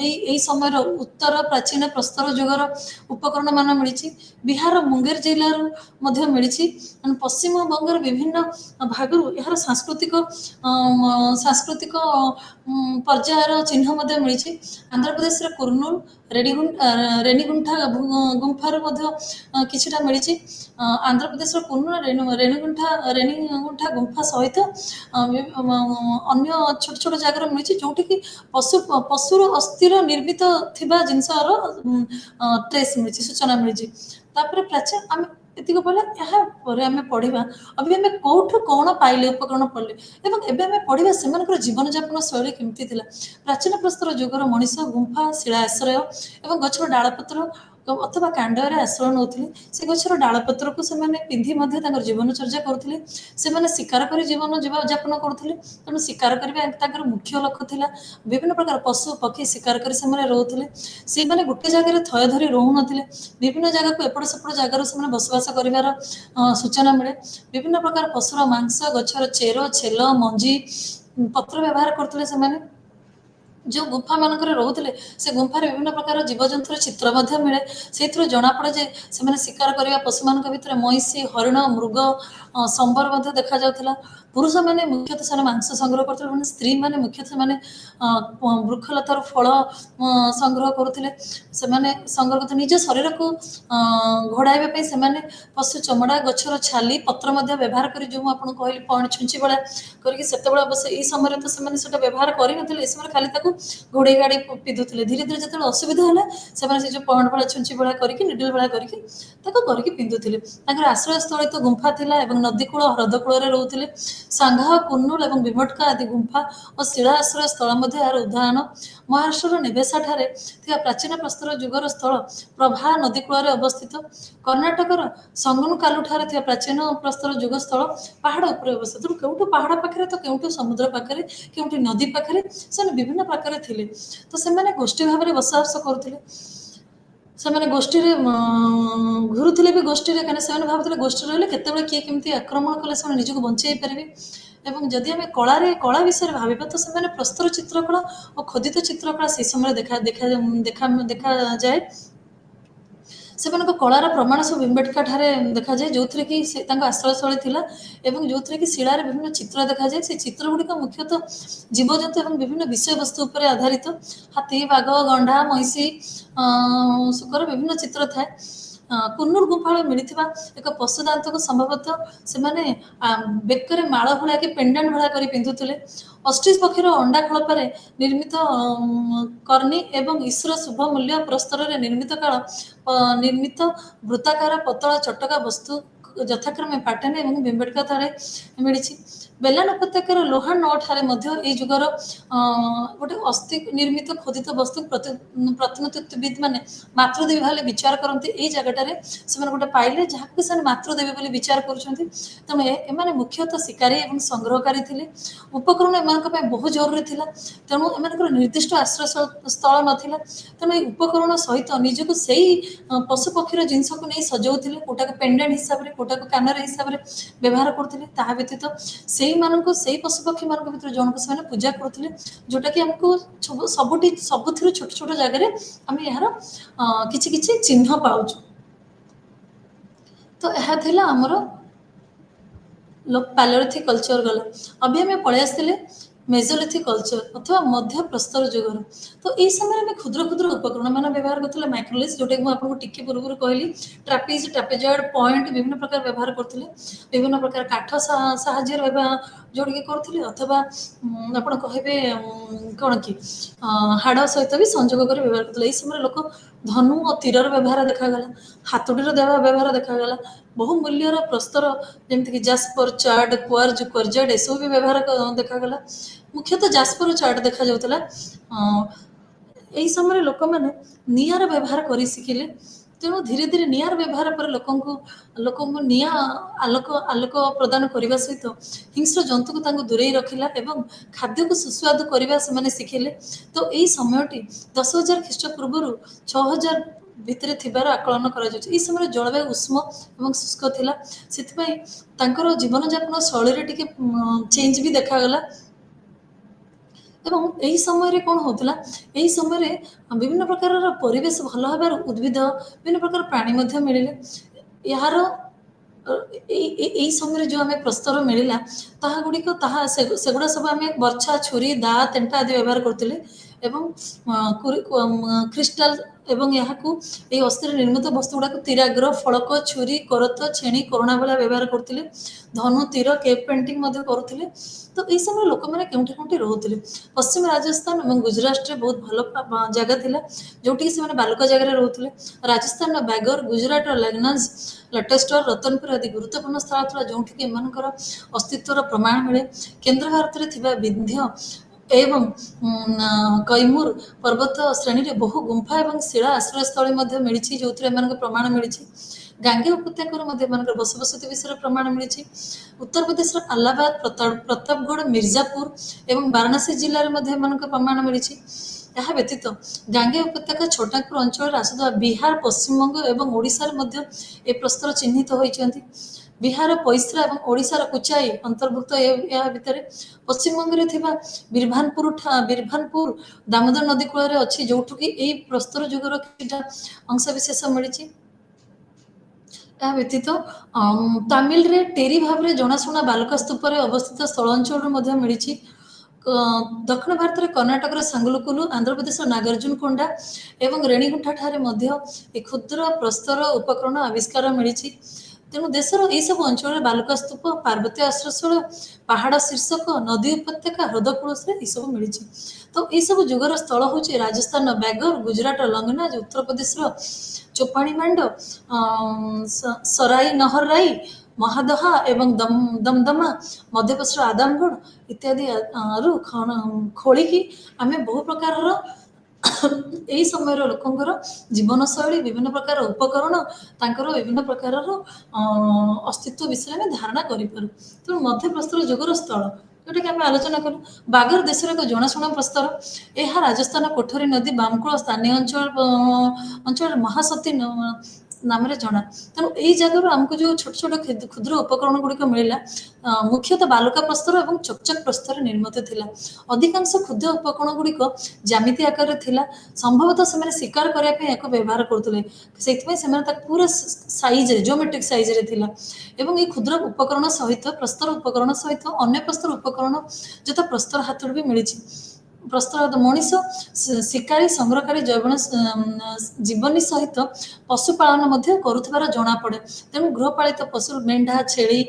ଏହି ସମୟର ଉତ୍ତର ପ୍ରାଚୀନ ପ୍ରସ୍ତର ଯୁଗର ଉପକରଣ ମାନ ମିଳିଛି। ବିହାର ମୁଙ୍ଗେର ଜିଲ୍ଲାରୁ ମଧ୍ୟ ମିଳିଛି। ପଶ୍ଚିମବଙ୍ଗର ବିଭିନ୍ନ ଭାଗରୁ ଏହାର ସାଂସ୍କୃତିକ ପର୍ଯ୍ୟାୟର ଚିହ୍ନ ମଧ୍ୟ ମିଳିଛି। ଆନ୍ଧ୍ରପ୍ରଦେଶର କୁର୍ନୁଲ, ରେନିଗୁଣ୍ଠା ଗୁମ୍ଫାରୁ ମଧ୍ୟ କିଛିଟା ମିଳିଛି। ଆନ୍ଧ୍ରପ୍ରଦେଶର କୁର୍ନୁଲ, ରେନିଗୁଣ୍ଠା ଗୁମ୍ଫା ସହିତ ଅନ୍ୟ ଛୋଟ ଛୋଟ ଜାଗାରେ ମିଳିଛି ଯେଉଁଠିକି ପଶୁର ଅସ୍ଥିର ନିର୍ମିତ ଥିବା ଜିନିଷର ଟ୍ରେସ୍ ମିଳିଛି, ସୂଚନା ମିଳିଛି। ତାପରେ ପ୍ରାଚୀନ ଆମେ ଏତିକି ପଢ଼ିଲେ, ଏହା ପରେ ଆମେ ପଢ଼ିବା ଅବି ଆମେ କେଉଁଠୁ କ'ଣ ପାଇଲେ, ଉପକରଣ ପଢ଼ିଲେ ଏବଂ ଏବେ ଆମେ ପଢ଼ିବା ସେମାନଙ୍କର ଜୀବନଯାପନ ଶୈଳୀ କେମିତି ଥିଲା। ପ୍ରାଚୀନ ପ୍ରସ୍ତର ଯୁଗର ମଣିଷ ଗୁମ୍ଫା, ଶିଳା ଆଶ୍ରୟ ଏବଂ ଗଛର ଡାଳପତ୍ର ଅଥବା କାଣ୍ଡରେ ଆଶ୍ରୟ ନେଉଥିଲେ। ସେ ଗଛର ଡାଳପତ୍ରକୁ ସେମାନେ ପିନ୍ଧି ମଧ୍ୟ ତାଙ୍କର ଜୀବନଚର୍ଯ୍ୟା କରୁଥିଲେ। ସେମାନେ ଶିକାର କରି ଜୀବନଯାପନ କରୁଥିଲେ। ତେଣୁ ଶିକାର କରିବା ତାଙ୍କର ମୁଖ୍ୟ ଲକ୍ଷ୍ୟ ଥିଲା। ବିଭିନ୍ନ ପ୍ରକାର ପଶୁ ପକ୍ଷୀ ଶିକାର କରି ସେମାନେ ରହୁଥିଲେ। ସେମାନେ ଗୋଟେ ଜାଗାରେ ଥୟ ଧରି ରହୁନଥିଲେ। ବିଭିନ୍ନ ଜାଗାକୁ ଏପଟ ସେପଟ ଜାଗାରୁ ସେମାନେ ବସବାସ କରିବାର ସୂଚନା ମିଳେ। ବିଭିନ୍ନ ପ୍ରକାର ପଶୁର ମାଂସ, ଗଛର ଚେର, ଛେଲ, ମଞ୍ଜି, ପତ୍ର ବ୍ୟବହାର କରୁଥିଲେ ସେମାନେ। ଯେଉଁ ଗୁମ୍ଫା ମାନଙ୍କରେ ରହୁଥିଲେ ସେ ଗୁମ୍ଫାରେ ବିଭିନ୍ନ ପ୍ରକାର ଜୀବଜନ୍ତୁର ଚିତ୍ର ମଧ୍ୟ ମିଳେ। ସେଇଥିରୁ ଜଣାପଡ଼େ ଯେ ସେମାନେ ଶିକାର କରିବା ପଶୁମାନଙ୍କ ଭିତରେ ମଇଁଷି, ହରିଣ, ମୃଗ, ସମ୍ବର ମଧ୍ୟ ଦେଖାଯାଉଥିଲା। ପୁରୁଷମାନେ ମୁଖ୍ୟତଃ ସେମାନେ ମାଂସ ସଂଗ୍ରହ କରୁଥିଲେ ଏବଂ ସ୍ତ୍ରୀମାନେ ମୁଖ୍ୟତଃ ସେମାନେ ବୃକ୍ଷଲତାରୁ ଫଳ ସଂଗ୍ରହ କରୁଥିଲେ। ସେମାନେ ସଂଗ୍ରହ କରୁଥିଲେ ନିଜ ଶରୀରକୁ ଘୋଡ଼ାଇବା ପାଇଁ। ସେମାନେ ପଶୁ ଚମଡ଼ା, ଗଛର ଛାଲି, ପତ୍ର ମଧ୍ୟ ବ୍ୟବହାର କରି, ଯେଉଁ ମୁଁ ଆପଣଙ୍କୁ କହିଲି ପଏଣ୍ଟ ଛୁଞ୍ଚି ଭଳିଆ କରିକି, ସେତେବେଳେ ଅବଶ୍ୟ ଏହି ସମୟରେ ତ ସେମାନେ ସେଟା ବ୍ୟବହାର କରିନଥିଲେ। ଏ ସମୟରେ ଖାଲି ତାକୁ ଘୋଡ଼େଇ ଘାଡ଼ି ପିନ୍ଧୁଥିଲେ। ଧୀରେ ଧୀରେ ଯେତେବେଳେ ଅସୁବିଧା ହେଲା ସେମାନେ ସେ ଯେଉଁ ପଏଣ୍ଟ ଭଳିଆ ଛୁଞ୍ଚି ଭଳିଆ କରିକି, ନିଡଲ ଭଳିଆ କରିକି ତାକୁ କରିକି ପିନ୍ଧୁଥିଲେ। ତାଙ୍କର ଆଶ୍ରୟସ୍ଥଳୀ ତ ଗୁମ୍ଫା ଥିଲା ଏବଂ ନଦୀକୂଳ, ହ୍ରଦ କୂଳରେ ରହୁଥିଲେ। ସାଙ୍ଘା, କୁର୍ନୁଲ ଏବଂ ବିମଟକା ଆଦି ଗୁମ୍ଫା ଓ ଶିଳା ଆଶ୍ରୟ ସ୍ଥଳ ମଧ୍ୟ ଏହାର ଉଦାହରଣ। ମହାରାଷ୍ଟ୍ରର ନେଭେସାଠାରେ ଥିବା ପ୍ରାଚୀନ ପ୍ରସ୍ତର ଯୁଗର ସ୍ଥଳ ପ୍ରଭା ନଦୀ କୂଳରେ ଅବସ୍ଥିତ। କର୍ଣ୍ଣାଟକର ସଙ୍ଗନକାଲୁଠାରେ ଥିବା ପ୍ରାଚୀନ ପ୍ରସ୍ତର ଯୁଗ ସ୍ଥଳ ପାହାଡ଼ ଉପରେ ଅବସ୍ଥିତ। କେଉଁଠୁ ପାହାଡ଼ ପାଖରେ ତ କେଉଁଠୁ ସମୁଦ୍ର ପାଖରେ, କେଉଁଠି ନଦୀ ପାଖରେ, ସେମାନେ ବିଭିନ୍ନ ପାଖରେ ଥିଲେ। ତ ସେମାନେ ଗୋଷ୍ଠୀ ଭାବରେ ବସବାସ କରୁଥିଲେ। ସେମାନେ ଗୋଷ୍ଠୀରେ ଘୁରୁଥିଲେ ବି ଗୋଷ୍ଠୀରେ, କାହିଁକିନା ସେମାନେ ଭାବୁଥିଲେ ଗୋଷ୍ଠୀରେ ରହିଲେ କେତେବେଳେ କିଏ କେମିତି ଆକ୍ରମଣ କଲେ ସେମାନେ ନିଜକୁ ବଞ୍ଚେଇ ପାରିବେ। ଏବଂ ଯଦି ଆମେ କଳା ବିଷୟରେ ଭାବିବା ତ ସେମାନେ ପ୍ରସ୍ତର ଚିତ୍ରକଳା ଓ ଖୋଦିତ ଚିତ୍ରକଳା ସେହି ସମୟରେ ଦେଖାଯାଏ। ସେମାନଙ୍କ କଳାର ପ୍ରମାଣ ସବୁ ଭୀମବେଟକା ଠାରେ ଦେଖାଯାଏ, ଯେଉଁଥିରେ କି ସେ ତାଙ୍କ ଆଶ୍ରୟସ୍ଥଳୀ ଥିଲା ଏବଂ ଯେଉଁଥିରେ କି ଶିଳାରେ ବିଭିନ୍ନ ଚିତ୍ର ଦେଖାଯାଏ। ସେ ଚିତ୍ର ଗୁଡ଼ିକ ମୁଖ୍ୟତଃ ଜୀବଜନ୍ତୁ ଏବଂ ବିଭିନ୍ନ ବିଷୟବସ୍ତୁ ଉପରେ ଆଧାରିତ। ହାତୀ, ବାଘ, ଗଣ୍ଡା, ମଇଁଷି, ଶୂକର ବିଭିନ୍ନ ଚିତ୍ର ଥାଏ। କୁର୍ନୁଲ ଗୁମ୍ଫାରେ ମିଳିଥିବା ଏକ ପଶୁ ଦାନ୍ତକୁ ସମ୍ଭବତଃ ସେମାନେ ବେକରେ ମାଳ ଭଳିଆ କି ପେଣ୍ଡାଣ୍ଟ ଭଳିଆ କରି ପିନ୍ଧୁଥିଲେ। ଅଷ୍ଟ୍ରିଚ୍ ପକ୍ଷୀର ଅଣ୍ଡା ଖୋଳପାରେ ନିର୍ମିତ କର୍ଣ୍ଣି ଏବଂ ଈଶ୍ୱର ଶୁଭ ମୂଲ୍ୟ ପ୍ରସ୍ତରରେ ନିର୍ମିତ ବୃତ୍ତାକାର ପତଳା ଚଟକା ବସ୍ତୁ ଯଥାକ୍ରମେ ପାଟନ ଏବଂ ଭୀମବେଟକା ଠାରେ ମିଳିଛି। ବେଲାନ ଉପତ୍ୟକାର ଲୋହା ନଅଠାରେ ମଧ୍ୟ ଏଇ ଯୁଗର ଗୋଟେ ଅସ୍ଥି ନିର୍ମିତ ଖୋଦିତ ବସ୍ତୁ ପ୍ରତ୍ନତତ୍ତ୍ୱବିତ୍ ମାନେ ମାତୃଦେବୀ ଭାବେ ବିଚାର କରନ୍ତି। ଏଇ ଜାଗାଟାରେ ସେମାନେ ଗୋଟେ ପାଇଲେ ଯାହାକୁ ସେମାନେ ମାତୃଦେବୀ ବୋଲି ବିଚାର କରୁଛନ୍ତି। ତେଣୁ ଏମାନେ ମୁଖ୍ୟତଃ ଶିକାରୀ ଏବଂ ସଂଗ୍ରହକାରୀ ଥିଲେ। ଉପକରଣ ଏମାନଙ୍କ ପାଇଁ ବହୁ ଜରୁରୀ ଥିଲା, ତେଣୁ ଏମାନଙ୍କର ନିର୍ଦ୍ଦିଷ୍ଟ ଆଶ୍ରୟ ସ୍ଥଳ ନଥିଲା। ତେଣୁ ଏଇ ଉପକରଣ ସହିତ ନିଜକୁ ସେଇ ପଶୁପକ୍ଷୀର ଜିନିଷକୁ ନେଇ ସଜଉଥିଲେ, କୋଉଟାକୁ ପେଣ୍ଡେଣ୍ଟ ହିସାବରେ, କୋଉଟାକୁ କାନରେ ହିସାବରେ ବ୍ୟବହାର କରୁଥିଲେ। ତାହା ବ୍ୟତୀତ ସେଇମାନଙ୍କୁ ସେଇ ପଶୁପକ୍ଷୀମାନଙ୍କ ଭିତରୁ ଜଣକୁ ସେମାନେ ପୂଜା କରୁଥିଲେ, ଯୋଉଟାକି ଆମକୁ ସବୁଥିରୁ ଛୋଟ ଛୋଟ ଜାଗାରେ ଆମେ ଏହାର କିଛି କିଛି ଚିହ୍ନ ପାଉଛୁ। ତ ଏହା ଥିଲା ଆମର ପାଲିଓଲିଥିକ କଲଚର ଗଲା। ଅଭି ଆମେ ପଳେଇ ଆସିଥିଲେ मेजोलिथिक कल्चर अथवा मध्य प्रस्तर जुगर। तो यही समय में क्षुद्र क्षुद्र उपकरण मान व्यवहार करते माइक्रोलिस, जोटा कि आपको टिके पूर्व कहली ट्रापेज ट्रापेजॉइड पॉइंट विभिन्न प्रकार व्यवहार करते, विभिन्न प्रकार काठ साहाଯ୍ୟ जोड़िके करते, अथवा आप कहे कौन कि हाड़ सहित भी संजोग कर व्यवहार करते। समय लोक धनु और तीर व्यवहार देखागला, हाथुड़ीर व्यवहार देखागला, बहुमूल्यर प्रस्तर जमीक जास्पर चार्ड क्वार्ज क्वार्जाइड एसबू भी व्यवहार देखागला। मुख्यतः जास्पर चार्ट देखा जाउतला। यही समय लोक मैंने निआर व्यवहार कर शिखिले, तेणु धीरे धीरे निआर व्यवहार पर लोक निआ आलोक आलोक प्रदान करने सहित हिंस्र जंतु को दूरे रखिला एवं खाद्य को सुस्वादु करने से शिखिले। तो यही समयटी 10,000 ख्रीष्टपूर्व 6,000 भितर थिबार आकलन करा जाउछि। ई समय जलवायु उष्म एवं शुष्क थिला, सेथिपई तांकर जीवन यापन शैली टिके चेंज भी देखागला। एवं यही समय कौन होता, यही समय विभिन्न प्रकार परिवेश भल हबार उद्भिद विभिन्न प्रकार प्राणी मिले। यार यही समय जो आम प्रस्तर मिलला ताहा गुड़िक सेगुड़ा सब आम बर्छा छुरी दा तेंटा आदि व्यवहार करते, क्रिस्टाल एवं यहाँ अस्थिर निर्मित वस्तु गुड़ाक तीराग्र फड़क छुरी करत छेणी करुणा भाया व्यवहार करते, धनु तीर केप पेंटिंग करुले। तो यही समय लोक मैंने केउठी केउठी रोते, पश्चिम राजस्थान और गुजरात में बहुत भल जगह थिला जोटि से बालुका जगह रोते। राजस्थान बैगर, गुजरात लेगनाज लटेस्टर रतनपुर आदि गुरुत्वपूर्ण स्थल था जोटि एमनकर अस्तित्वर प्रमाण मिले। केन्द्र भारत में विंध्य एवं कैमूर पर्वत श्रेणी में बहु गुंफा और शिला आश्रयस्थल मिली, जो प्रमाण मिली। गांगे उपत्यकार बसबसति विषय प्रमाण मिली। उत्तर प्रदेश अलाहाबाद प्रतापगढ़ मिर्जापुर एवं वाराणसी जिले में प्रमाण मिली। यह व्यतीत गांगे उपत्यका छोटापुर अंचल आसुवा बिहार पश्चिमबंग और ओडिशा ए प्रस्तर चिन्हित होती। बिहार पैसरा और ओडिशार कुचाई अंतर्भुक्त या भितर पश्चिमबंग में बीरभानपुर दामोदर नदी कूल अच्छी, जो कि प्रस्तर जुगर अंशविशेष मिली। यह व्यतीत तमिल रे टेरी भाव में जनाशुना बालुका स्तूप अवस्थित स्थल अंचल मिली। दक्षिण भारत में कर्णाटक सांगलुकुलु, आंध्र प्रदेश नागार्जुनकोंडा एवं रेणीगुंठा ठारे क्षुद्र प्रस्तर उपकरण आविष्कार मिली। तेणु देशर यही सब अंचल बालुका स्तूप, पार्वती आश्रयस्थल, पहाड़ शीर्षक, नदी उपत्यका, ह्रदकूल से सब मिली। तो यह सब जुगर स्थल हूँ राजस्थान बैगर, गुजरात लंगनाज, उत्तर प्रदेश चोपाणी मांड, सराई नहरराई, महादहा एवं दमदमा, मध्यप्रदेश आदमगढ़ इत्यादि खोलिकी आम बहु प्रकार यही समय लोकंर जीवन शैली, विभिन्न प्रकार उपकरण, तांकर विभिन्न प्रकार अस्तित्व विषय में धारणा करूँ। तो मध्य प्रस्तर जुगर स्थल जोटा कि आम आलोचना करूँ। बागर देश एक जनाशुना प्रस्तर, यह राजस्थान कोठरी नदी बामकूल स्थानीय अंचल महासती नाम जना। तेणु यही जगह आमको जो छोट छोट क्षुद्र उपकरण गुड़िक मिलला मुख्यतः बालुका प्रस्तर और चकचक प्रस्तर निर्मित थिला। अधिकांश क्षुद्र उपकरण गुड़िक ज्यामिति आकार थिला, संभवतः से शिकार करने व्यवहार करते, पूरा साइज जियोमेट्रिक साइज रे थिला। एवं ये क्षुद्र उपकरण सहित प्रस्तर उपकरण सहित अन्य प्रस्तर उपकरण जता प्रस्तर हाथुड़ भी मिली। प्रस्तर मनीष शिकारी संग्रहकारी जीवनी सहित पशुपालन करुथिबार जना पड़े। तेणु गृहपालित पशु मेंढा छेली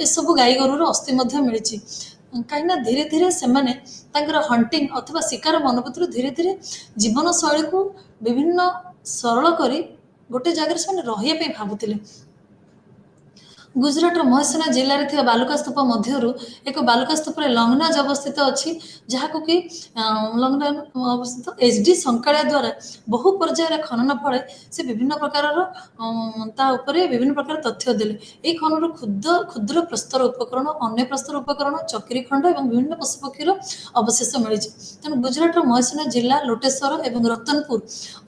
एसबू गाई गोरु अस्थि मिली। कहीं धीरे धीरे से हंटिंग अथवा शिकार मनोवृत्ति धीरे धीरे जीवन शैली को विभिन्न सरल करी गोटे जगह से रही भावुले। गुजरातर महेसाणा जिले में थिबा बालुका स्तूप मध्यरु एक बालुका स्तूप लंगनाज अवस्थित अच्छी जहाँ को कि लंगनाज अवस्थित एचडी संकालिया द्वारा बहु पर्यायर खनन फल से विभिन्न प्रकार विभिन्न प्रकार तथ्य देले। এই খনন ক্ষুদ্র ক্ষুদ্র প্রস্তর উপকরণ अन्य प्रस्तर उपकरण चक्री खंड और विभिन्न पशुपक्षीर अवशेष मिली। तेणु गुजरातर महेसाणा जिला लोटेश्वर और रतनपुर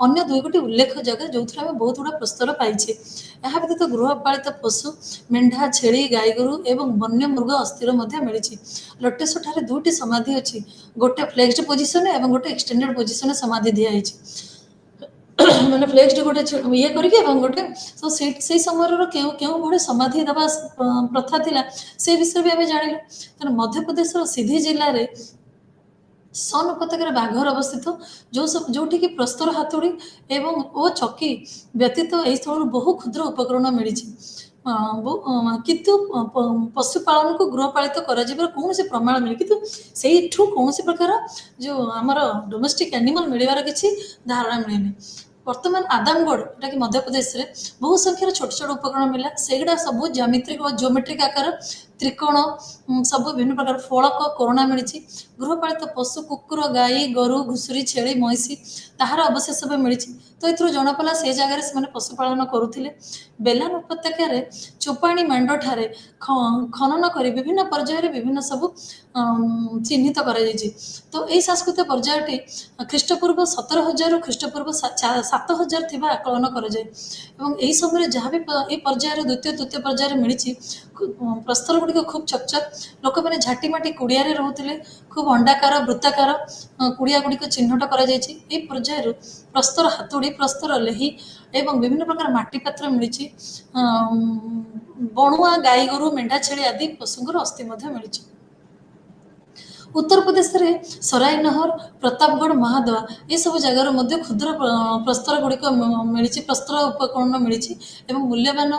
अन्य दुई गोटी उल्लेख जगह जो आम बहुत गुड़ा प्रस्तर पाइछे। यह व्यतीत गृहपालित पशु मेढ़ा छेली गाईगोरु एवं वन्य मृग अस्थिर मिली। लोटेश्वर ठारे दुईटी समाधि अच्छी, गोटे फ्लेक्सड पोजिशन और गोटे एक्सटेंडेड पोजिशन समाधि दिखाई मैंने फ्लेक्सड गोटे ये करके गोटे तो से समय क्यों भाई समाधि दबा प्रथा थिला से विषय भी आम जानिलु। तेणु मध्यप्रदेश सीधी जिले में सन उपत्यकार बाघर अवस्थित जो सब जोठी की प्रस्तर हाथुड़ी एवं ओ चकी व्यतीत यह स्थल बहु क्षुद्र उपकरण मिली। किंतु पशुपालन को गृहपालित कौन से प्रमाण मिले किंतु से कौन प्रकार जो आमर डोमेस्टिक एनिमल मिलवार किसी धारणा मिलेनि। वर्तमान आदमगढ़ जोटा कि मध्यप्रदेश में बहु संख्यार छोट छोट उपकरण मिला सेगुड़ा सब ज्यामित्रिक और जियोमेट्रिक आकार त्रिकोण सब विभिन्न प्रकार फलक कोरोना मिली। गृहपालित पशु कुकुर गाई गोरु घुसुरी छेली महिषी ताहार अवशेष भी मिली। तो ये जनापला से जगह से पशुपालन करुले। बेलान उपत्यकार चोपाणी मांड ठारे खनन कर विभिन्न पर्यायर विभिन्न सब चिन्हित कर। तो यही सांस्कृतिक पर्यायटी ख्रीष्टपूर्व 17,000 ख्रीष्टपूर्व 7,000 थी आकलन कर समय जहाँ भी पर्यायर द्वितीय तृतीय पर्यायर मिली प्रस्तर गुड़िक खूब चकचक लोक मैंने झाटीमाटी कुड़िया रोते खूब अंडाकार वृत्ताकार कुड़िया गुड़िक चिन्हट कर पर्यायर प्रस्तर हाथुड़ी प्रस्तर लेही एवं विभिन्न प्रकार माटी पात्र मिली। बणुआ गाई गोरु मेढ़ा छेली आदि पशुंर अस्थि मिली। उत्तर प्रदेश में सरायनहर प्रतापगढ़ महादवा ये सब जगार क्षुद्र प्रस्तर गुड़िक मिली प्रस्तर उपकरण मिली मूल्यवान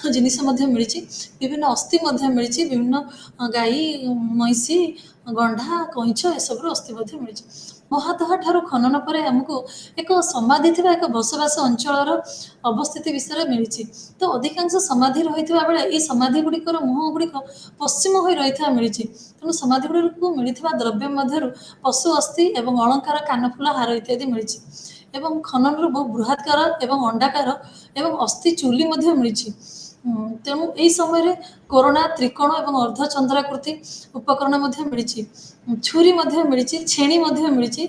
जिनिस मिली विभिन्न अस्थि मिली विभिन्न गाई महिषी गंढा कईंच एसब अस्थि मिली। महादहा ठारू खनन पर आमको एक समाधि थी एक बसवास अंचल अवस्थिति विषय मिली। तो अधिकांश समाधि रही बेले ये समाधि गुड़िकर मुह गुड़िक पश्चिम हो रही मिली। तेणु समाधि गुड़ी मिलता द्रव्य मध्य पशु अस्थि एवं अलंकार कानफुल हार इत्यादि मिली एवं खनन बहु बृहत्कार एवं अंडाकार एवं अस्थि चूली मिली। तेणु यही समय कोरोना त्रिकोण एवं अर्धचंद्राकृति उपकरण मिली छुरी मिली छेणी मिली।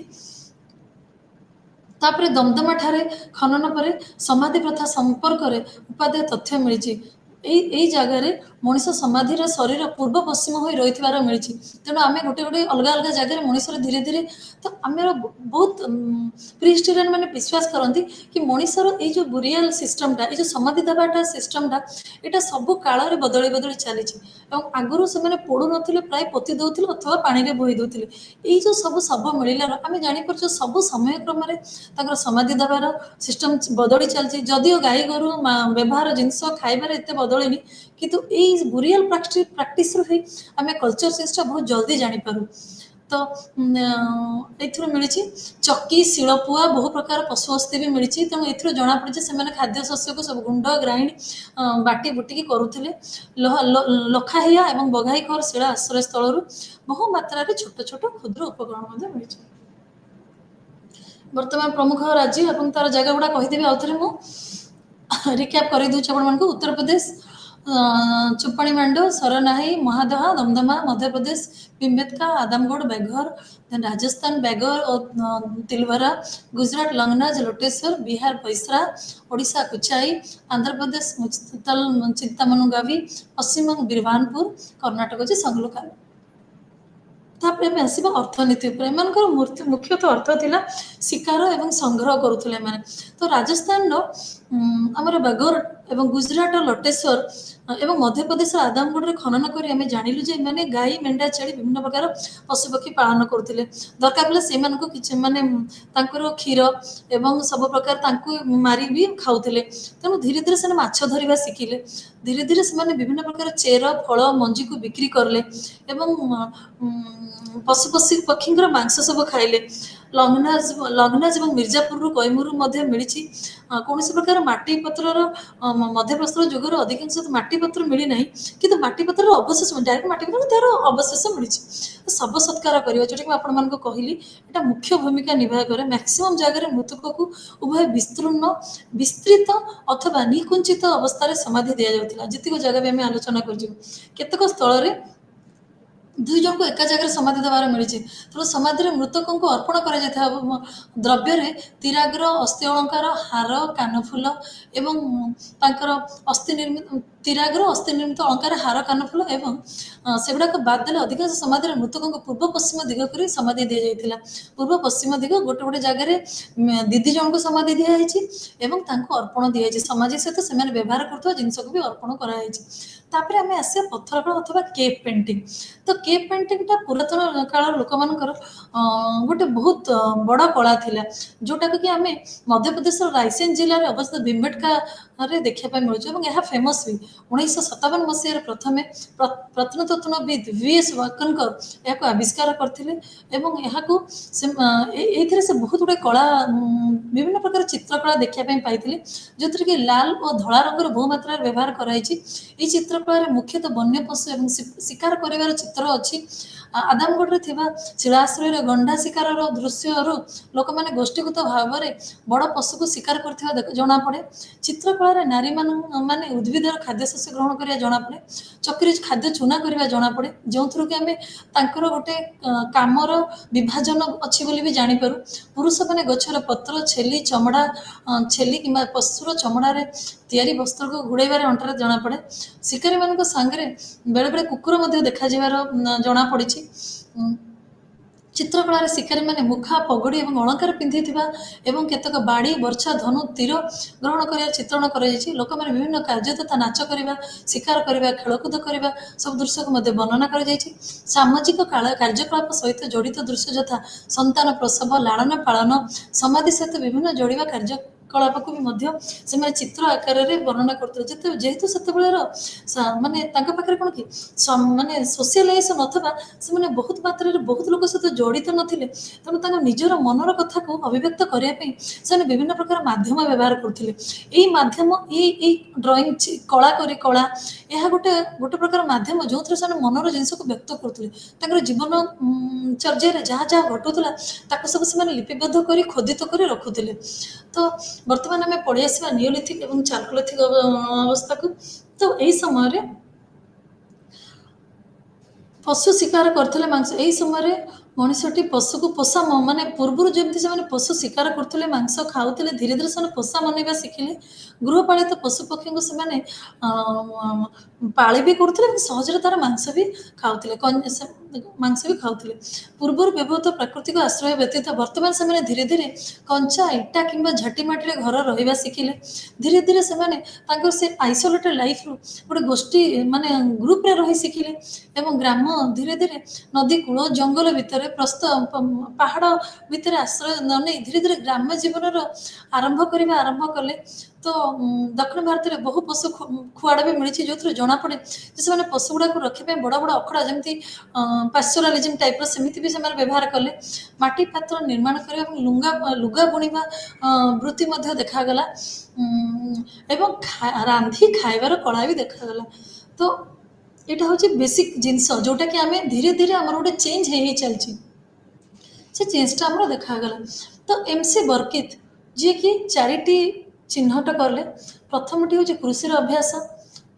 तापर दमदमा ठारे खनन पर समाधि प्रथा संपर्क में उपादेय तथ्य मिली। यही जगार मनीष समाधि शरीर पूर्व पश्चिम हो रही मिली। तेणु आम गोटे गोटे अलग अलग जगह मनीषर धीरे धीरे तो आम बहुत प्रीहिस्टोरियन मैंने विश्वास करती कि मनीषर ये बुरियाल सिस्टमटा ये समाधि दबाटा सिस्टमटा यहाँ सब काल बदली बदली चली आगुरी से पोड़ू नथिले प्राय पोती दौले अथवा पानी में बोही दौले ये जो सब शव मिलार आम जापर सब समय क्रम समाधि दबार सिस्टम बदली चलती जदिओ गाई गोरु व्यवहार जिनस खाइबार एत बदलनी किंतु यही बुरियाल प्राक्टिस आम कल्चर चेंजटा बहुत जल्दी जानीपारू। तो ये मिली चक्की शिलपुआ बहु प्रकार पशु अस्थि भी मिली। तेणु ये जना पड़ी से खाद्य शस्य को सब गुंड ग्राइंड बाटी बुटिकी करुले। लखाहिया और बघाईखर शिला आश्रय स्थल बहु मात्रा छोट छोट क्षुद्र उपकरण मिली। वर्तमान प्रमुख राज्य और तार जगह गुड़ा कहीदेवी आउ थे मुझे रिक्याप कर दूसरी आप उत्तर प्रदेश चुपाणी मांड सरनाही महादहा दमदमा मध्य प्रदेश पिम्बेतका आदमगढ़ बेघर देन राजस्थान बेगर और तिलवरा गुजरात लंगनाज लोटेश्वर बिहार पैसरा ओडिशा कुचाई आंध्र प्रदेश चिंतामनुगावी पश्चिम बीरभानपुर कर्नाटक होची संगलुका। तापर आसवा अर्थनीति मुख्यतः अर्थ थिला शिकार एवं संग्रह करुले। तो राजस्थान आमर बागोर एवं गुजरात लोटेश्वर एवं मध्य प्रदेश आदमगढ़ खनन कर आम जानिलु जे माने गाई मेंढा छेली विभिन्न प्रकार पशुपक्षी पालन करुले दरकार पड़े से माने क्षीर एवं सब प्रकार मारी भी खाऊले। तेणु धीरे धीरे से माछ धरिबा शिखिले धीरे धीरे से विभिन्न प्रकार चेर फल मंजी को बिक्री करले एवं पशु पक्षी मांस सब खाइले। ଲଗ୍ନାଜ ଲଗ୍ନାଜ ଏବଂ ମିର୍ଜାପୁରରୁ କୈମୁରରୁ ମଧ୍ୟ ମିଳିଛି। କୌଣସି ପ୍ରକାର ମାଟି ପତ୍ରର ମଧ୍ୟପ୍ରସ୍ତର ଯୁଗରୁ ଅଧିକାଂଶ ମାଟି ପତ୍ର ମିଳିନାହିଁ, କିନ୍ତୁ ମାଟି ପତ୍ରର ଅବଶେଷ ଡାଇରେକ୍ଟ ମାଟି ପତ୍ର ତାର ଅବଶେଷ ମିଳିଛି। ଶବ ସତ୍କାର କରିବା, ଯୋଉଟାକି ମୁଁ ଆପଣମାନଙ୍କୁ କହିଲି, ଏଟା ମୁଖ୍ୟ ଭୂମିକା ନିବାହ କରେ। ମ୍ୟାକ୍ସିମମ୍ ଜାଗାରେ ମୃତକକୁ ଉଭୟ ବିସ୍ତୃତ ଅଥବା ନିକୁଞ୍ଚିତ ଅବସ୍ଥାରେ ସମାଧି ଦିଆଯାଉଥିଲା। ଯେତିକ ଜାଗା ବି ଆମେ ଆଲୋଚନା କରିଛୁ, କେତେକ ସ୍ଥଳରେ ଦୁଇ ଜଣଙ୍କୁ ଏକା ଜାଗାରେ ସମାଧି ଦେବାର ମିଳିଛି। ତେଣୁ ସମାଧିରେ ମୃତକଙ୍କୁ ଅର୍ପଣ କରାଯାଇଥିବା ଦ୍ରବ୍ୟରେ ତିରାଗ୍ର, ଅସ୍ଥି ଅଳଙ୍କାର, ହାର, କାନଫୁଲ ଏବଂ ତାଙ୍କର ଅସ୍ଥି ନିର୍ମିତ ତିରାଗ୍ର, ଅସ୍ଥି ନିର୍ମିତ ଅଳଙ୍କାର, ହାର, କାନଫୁଲ ଏବଂ ସେଗୁଡାକ ବାଦ ଦେଲେ ଅଧିକାଂଶ ସମାଧିରେ ମୃତକଙ୍କୁ ପୂର୍ବ ପଶ୍ଚିମ ଦିଗ କରି ସମାଧି ଦିଆଯାଇଥିଲା। ପୂର୍ବ ପଶ୍ଚିମ ଦିଗ ଗୋଟେ ଗୋଟେ ଜାଗାରେ ଦିଦି ଜଣଙ୍କୁ ସମାଧି ଦିଆଯାଇଛି ଏବଂ ତାଙ୍କୁ ଅର୍ପଣ ଦିଆଯାଇଛି। ସମାଧି ସହିତ ସେମାନେ ବ୍ୟବହାର କରୁଥିବା ଜିନିଷକୁ ବି ଅର୍ପଣ କରାଯାଇଛି। ତାପରେ ଆମେ ଆସିବା ପଥର କଳା ଅଥବା କେପ୍ ପେଣ୍ଟିଂ। ତ କେପ୍ ପେଣ୍ଟିଂଟା ପୁରାତନ କାଳର ଲୋକମାନଙ୍କର ଗୋଟେ ବହୁତ ବଡ଼ କଳା ଥିଲା, ଯୋଉଟାକୁ କି ଆମେ ମଧ୍ୟପ୍ରଦେଶର ରାଇସେନ ଜିଲ୍ଲାରେ ଅବସ୍ଥିତ ଭୀମବେଟକାରେ ଦେଖିବା ପାଇଁ ମିଳୁଛି ଏବଂ ଏହା ଫେମସ୍ ବି। 1957 ମସିହାରେ ପ୍ରଥମେ ପ୍ରତ୍ନତତ୍ତ୍ୱବିତ୍ VS ୱାକନକର ଏହାକୁ ଆବିଷ୍କାର କରିଥିଲେ ଏବଂ ଏହାକୁ ଏଇଥିରେ ସେ ବହୁତ ଗୁଡ଼ିଏ କଳା, ବିଭିନ୍ନ ପ୍ରକାର ଚିତ୍ରକଳା ଦେଖିବା ପାଇଁ ପାଇଥିଲେ, ଯେଉଁଥିରେ କି ଲାଲ ଓ ଧଳା ରଙ୍ଗର ବହୁ ମାତ୍ରାରେ ବ୍ୟବହାର କରାଯାଇଛି। ଏହି ଚିତ୍ରକଳାରେ ମୁଖ୍ୟତଃ ବନ୍ୟ ପଶୁ ଏବଂ ଶିକାର କରିବାର ଚିତ୍ର ଅଛି। ଆଦାମଗଡ଼ରେ ଥିବା ଶିଳାଶ୍ରୟରେ ଗଣ୍ଡା ଶିକାରର ଦୃଶ୍ୟରୁ ଲୋକମାନେ ଗୋଷ୍ଠୀଗତ ଭାବରେ ବଡ଼ ପଶୁକୁ ଶିକାର କରୁଥିବା ଜଣାପଡ଼େ। ଚିତ୍ରକଳାରେ ମାନେ ଉଦ୍ଭିଦର ଖାଦ୍ୟଶସ୍ୟ ଗ୍ରହଣ କରିବା ଜଣାପଡ଼େ। ଚକ୍ରୀ ଖାଦ୍ୟ ଚୁନା କରିବା ଜଣାପଡ଼େ, ଯେଉଁଥିରୁ କି ଆମେ ତାଙ୍କର ଗୋଟେ କାମର ବିଭାଜନ ଅଛି ବୋଲି ବି ଜାଣିପାରୁ। ପୁରୁଷମାନେ ଗଛର ପତ୍ର, ଛେଲି କିମ୍ବା ପଶୁର ଚମଡ଼ାରେ ତିଆରି ବସ୍ତ୍ରକୁ ଘୋଡ଼େଇବାରେ ଅଣ୍ଟାରେ ଜଣାପଡ଼େ। ଶିକାରୀମାନଙ୍କ ସାଙ୍ଗରେ ବେଳେବେଳେ କୁକୁର ମଧ୍ୟ ଦେଖାଯିବାର ଜଣାପଡ଼ିଛି। ଚିତ୍ରକଳାରେ ଶିକାରୀମାନେ ମୁଖା, ପଗଡ଼ି ଏବଂ ଅଳଙ୍କାର ପିନ୍ଧିଥିବା ଏବଂ କେତେକ ବାଡ଼ି, ବର୍ଚ୍ଛା, ଧନୁ, ତୀର ଗ୍ରହଣ କରିବାର ଚିତ୍ରଣ କରାଯାଇଛି। ଲୋକମାନେ ବିଭିନ୍ନ କାର୍ଯ୍ୟ ତଥା ନାଚ କରିବା, ଶିକାର କରିବା, ଖେଳକୁଦ କରିବା ସବୁ ଦୃଶ୍ୟକୁ ମଧ୍ୟ ବର୍ଣ୍ଣନା କରାଯାଇଛି। ସାମାଜିକ କାର୍ଯ୍ୟକଳାପ ସହିତ ଜଡ଼ିତ ଦୃଶ୍ୟ ଯଥା ସନ୍ତାନ ପ୍ରସବ, ଲାଳନ ପାଳନ, ସମାଧି ସହିତ ବିଭିନ୍ନ ଯୋଡ଼ିବା କାର୍ଯ୍ୟକଳାପକୁ ବି ମଧ୍ୟ ସେମାନେ ଚିତ୍ର ଆକାରରେ ବର୍ଣ୍ଣନା କରୁଥିଲେ। ଯେହେତୁ ସେତେବେଳର ମାନେ ତାଙ୍କ ପାଖରେ କ'ଣ କି ମାନେ ସୋସିଆଲାଇଜେସନ୍ ନଥିବା, ସେମାନେ ବହୁତ ମାତ୍ରାରେ ବହୁତ ଲୋକ ସହିତ ଜଡ଼ିତ ନଥିଲେ, ତେଣୁ ତାଙ୍କ ନିଜର ମନର କଥାକୁ ଅଭିବ୍ୟକ୍ତ କରିବା ପାଇଁ ସେମାନେ ବିଭିନ୍ନ ପ୍ରକାର ମାଧ୍ୟମ ବ୍ୟବହାର କରୁଥିଲେ। ଏଇ ମାଧ୍ୟମ ଏଇ ଡ୍ରଇଂ କଳା ଏହା ଗୋଟେ ପ୍ରକାର ମାଧ୍ୟମ ଯେଉଁଥିରେ ସେମାନେ ମନର ଜିନିଷକୁ ବ୍ୟକ୍ତ କରୁଥିଲେ। ତାଙ୍କର ଜୀବନ ଚର୍ଯ୍ୟାରେ ଯାହା ଯାହା ଘଟୁଥିଲା ତାକୁ ସବୁ ସେମାନେ ଲିପିବଦ୍ଧ କରି ଖୋଦିତ କରି ରଖୁଥିଲେ। ତ ବର୍ତ୍ତମାନ ଆମେ ପଳେଇ ଆସିବା ନିଓଲିଥିକ ଏବଂ ଚାଲକୋଲିଥିକ ଅବସ୍ଥାକୁ। ତ ଏହି ସମୟରେ ପଶୁ ଶିକାର କରୁଥିଲେ ମାଂସ। ଏହି ସମୟରେ ମଣିଷଟି ପଶୁକୁ ପୋଷା ମାନେ ପୂର୍ବରୁ ଯେମିତି ସେମାନେ ପଶୁ ଶିକାର କରୁଥିଲେ, ମାଂସ ଖାଉଥିଲେ, ଧୀରେ ଧୀରେ ସେମାନେ ପୋଷା ମନେଇବା ଶିଖିଲେ। ଗୃହପାଳିତ ପଶୁପକ୍ଷୀଙ୍କୁ ସେମାନେ ପାଳି ବି କରୁଥିଲେ ଏବଂ ସହଜରେ ତାର ମାଂସ ବି ଖାଉଥିଲେ। ପୂର୍ବରୁ ବ୍ୟବହୃତ ପ୍ରାକୃତିକ ଆଶ୍ରୟ ବ୍ୟତୀତ ବର୍ତ୍ତମାନ ସେମାନେ ଧୀରେ ଧୀରେ କଞ୍ଚା ଇଟା କିମ୍ବା ଝାଟି ମାଟିରେ ଘର ରହିବା ଶିଖିଲେ। ଧୀରେ ଧୀରେ ସେମାନେ ତାଙ୍କର ସେ ଆଇସୋଲେଟେଡ୍ ଲାଇଫ୍ରୁ ଗୋଟେ ଗୋଷ୍ଠୀ ମାନେ ଗ୍ରୁପରେ ରହି ଶିଖିଲେ ଏବଂ ଗ୍ରାମ ଧୀରେ ଧୀରେ ନଦୀ କୂଳ, ଜଙ୍ଗଲ ଭିତରେ ପାହାଡ଼ ଭିତରେ ଆଶ୍ରୟ ନେଇ ଧୀରେ ଧୀରେ ଗ୍ରାମ୍ୟ ଜୀବନର ଆରମ୍ଭ କଲେ। ତ ଦକ୍ଷିଣ ଭାରତରେ ବହୁ ପଶୁ ଖୁଆଡ଼ ବି ମିଳିଛି, ଯେଉଁଥିରୁ ଜଣାପଡ଼େ ଯେ ସେମାନେ ପଶୁ ଗୁଡ଼ାକୁ ରଖିବା ପାଇଁ ବଡ଼ ବଡ଼ ଅଖଡ଼ା, ଯେମିତି ପାଶ୍ଚରାଲିଜିମ୍ ଟାଇପ୍ର, ସେମିତି ବି ସେମାନେ ବ୍ୟବହାର କଲେ। ମାଟି ପାତ୍ର ନିର୍ମାଣ କରିବା ଏବଂ ଲୁଗା ବୁଣିବା ବୃତ୍ତି ମଧ୍ୟ ଦେଖାଗଲା ଏବଂ ରାନ୍ଧି ଖାଇବାର କଳା ବି ଦେଖାଗଲା। ତ ଏଇଟା ହେଉଛି ବେସିକ୍ ଜିନିଷ, ଯେଉଁଟାକି ଆମେ ଧୀରେ ଧୀରେ ଆମର ଗୋଟେ ଚେଞ୍ଜ ହେଇ ଚାଲିଛି। ସେ ଚେଞ୍ଜଟା ଆମର ଦେଖାଗଲା। ତ MC ବର୍କିତ୍, ଯିଏକି 4ଟି ଚିହ୍ନଟ କଲେ। ପ୍ରଥମଟି ହେଉଛି କୃଷିର ଅଭ୍ୟାସ,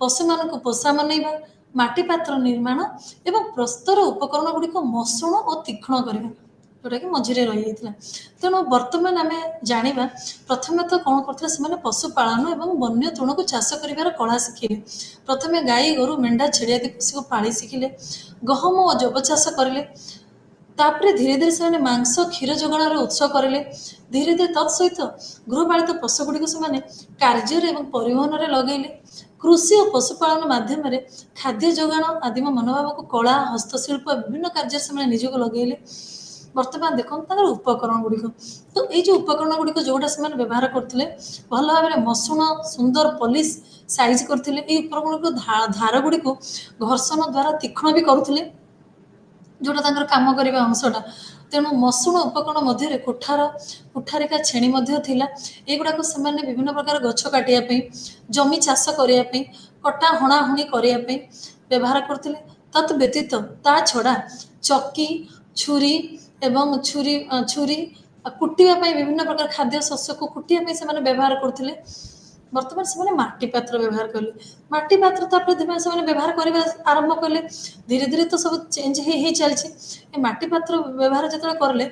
ପଶୁମାନଙ୍କୁ ପୋଷା ମନେଇବା, ମାଟି ପାତ୍ର ନିର୍ମାଣ ଏବଂ ପ୍ରସ୍ତର ଉପକରଣ ଗୁଡ଼ିକ ମସୃଣ ଓ ତୀକ୍ଷ୍ଣ କରିବା, ଯେଉଁଟାକି ମଝିରେ ରହିଯାଇଥିଲା। ତେଣୁ ବର୍ତ୍ତମାନ ଆମେ ଜାଣିବା, ପ୍ରଥମେ ତ କ'ଣ କରୁଥିଲେ ସେମାନେ ପଶୁପାଳନ ଏବଂ ବନ୍ୟ ତୃଣକୁ ଚାଷ କରିବାର କଳା ଶିଖିଲେ। ପ୍ରଥମେ ଗାଈ, ଗୋରୁ, ମେଣ୍ଢା, ଛେଳି ଆଦି ପଶୁକୁ ପାଳି ଶିଖିଲେ। ଗହମ ଓ ଯବ ଚାଷ କରିଲେ। ତାପରେ ଧୀରେ ଧୀରେ ସେମାନେ ମାଂସ, କ୍ଷୀର ଯୋଗାଣର ଉତ୍ସ କରିଲେ। ଧୀରେ ଧୀରେ ତତ୍ ସହିତ ଗୃହପାଳିତ ପଶୁଗୁଡ଼ିକୁ ସେମାନେ କାର୍ଯ୍ୟରେ ଏବଂ ପରିବହନରେ ଲଗେଇଲେ। କୃଷି ଓ ପଶୁପାଳନ ମାଧ୍ୟମରେ ଖାଦ୍ୟ ଯୋଗାଣ ଆଦିମ ମନୋଭାବକୁ କଳା, ହସ୍ତଶିଳ୍ପ ବିଭିନ୍ନ କାର୍ଯ୍ୟରେ ସେମାନେ ନିଜକୁ ଲଗେଇଲେ। ବର୍ତ୍ତମାନ ଦେଖନ୍ତୁ ତାଙ୍କର ଉପକରଣ ଗୁଡ଼ିକ। ତ ଏଇ ଯେଉଁ ଉପକରଣ ଗୁଡ଼ିକ ଯେଉଁଟା ସେମାନେ ବ୍ୟବହାର କରୁଥିଲେ, ଭଲ ଭାବରେ ମସୃଣ, ସୁନ୍ଦର ପଲିସ ସାଇଜ କରୁଥିଲେ। ଏଇ ଉପକରଣଗୁଡ଼ିକ ଧାର ଗୁଡ଼ିକୁ ଘର୍ଷଣ ଦ୍ୱାରା ତୀକ୍ଷ୍ଣ ବି କରୁଥିଲେ, ଯେଉଁଟା ତାଙ୍କର କାମ କରିବା ଅଂଶଟା। ତେଣୁ ମସୁଣ ଉପକରଣ ମଧ୍ୟରେ କୁଠାରିକା ଛେଣି ମଧ୍ୟ ଥିଲା। ଏଗୁଡ଼ାକୁ ସେମାନେ ବିଭିନ୍ନ ପ୍ରକାର ଗଛ କାଟିବା ପାଇଁ, ଜମି ଚାଷ କରିବା ପାଇଁ, କଟା ହଣାହଣି କରିବା ପାଇଁ ବ୍ୟବହାର କରୁଥିଲେ। ତତ୍ ବ୍ୟତୀତ ତା ଛଡ଼ା ଚକି, ଛୁରୀ ଏବଂ ଛୁରୀ କୁଟିବା ପାଇଁ ବିଭିନ୍ନ ପ୍ରକାର ଖାଦ୍ୟ ଶସ୍ୟକୁ କୁଟିବା ପାଇଁ ସେମାନେ ବ୍ୟବହାର କରୁଥିଲେ। ବର୍ତ୍ତମାନ ସେମାନେ ମାଟି ପାତ୍ର ବ୍ୟବହାର କଲେ। ମାଟି ପାତ୍ର ତାପରେ ସେମାନେ ବ୍ୟବହାର କରିବା ଆରମ୍ଭ କଲେ। ଧୀରେ ଧୀରେ ତ ସବୁ ଚେଞ୍ଜ ହେଇ ଚାଲିଛି। ଏ ମାଟି ପାତ୍ର ବ୍ୟବହାର ଯେତେବେଳେ କଲେ,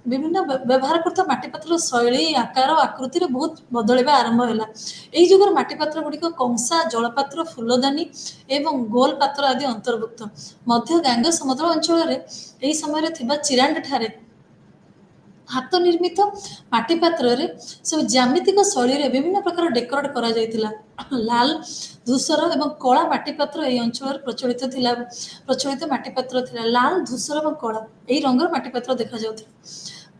ବିଭିନ୍ନ ବ୍ୟବହାର କରୁଥିବା ମାଟି ପାତ୍ରର ଶୈଳୀ, ଆକାର, ଆକୃତିରେ ବହୁତ ବଦଳିବା ଆରମ୍ଭ ହେଲା। ଏହି ଯୁଗର ମାଟି ପାତ୍ର ଗୁଡ଼ିକ କଂସା, ଜଳପାତ୍ର, ଫୁଲଦାନୀ ଏବଂ ଗୋଲ ପାତ୍ର ଆଦି ଅନ୍ତର୍ଭୁକ୍ତ। ମଧ୍ୟ ଗାଙ୍ଗେୟ ସମତଳ ଅଞ୍ଚଳରେ ଏହି ସମୟରେ ଥିବା ଚିରାଣ୍ଡ ଠାରେ ହାତ ନିର୍ମିତ ମାଟି ପାତ୍ରରେ ସବୁ ଜ୍ୟାମିତିକ ଶୈଳୀରେ ବିଭିନ୍ନ ପ୍ରକାର ଡେକୋରେଟ୍ କରାଯାଇଥିଲା। ଲାଲ, ଧୂସର ଏବଂ କଳା ମାଟି ପାତ୍ର ଏହି ଅଞ୍ଚଳରେ ପ୍ରଚଳିତ ମାଟି ପାତ୍ର ଥିଲା। ଲାଲ, ଧୂସର ଏବଂ କଳା ଏହି ରଙ୍ଗର ମାଟି ପାତ୍ର ଦେଖାଯାଉଥିଲା।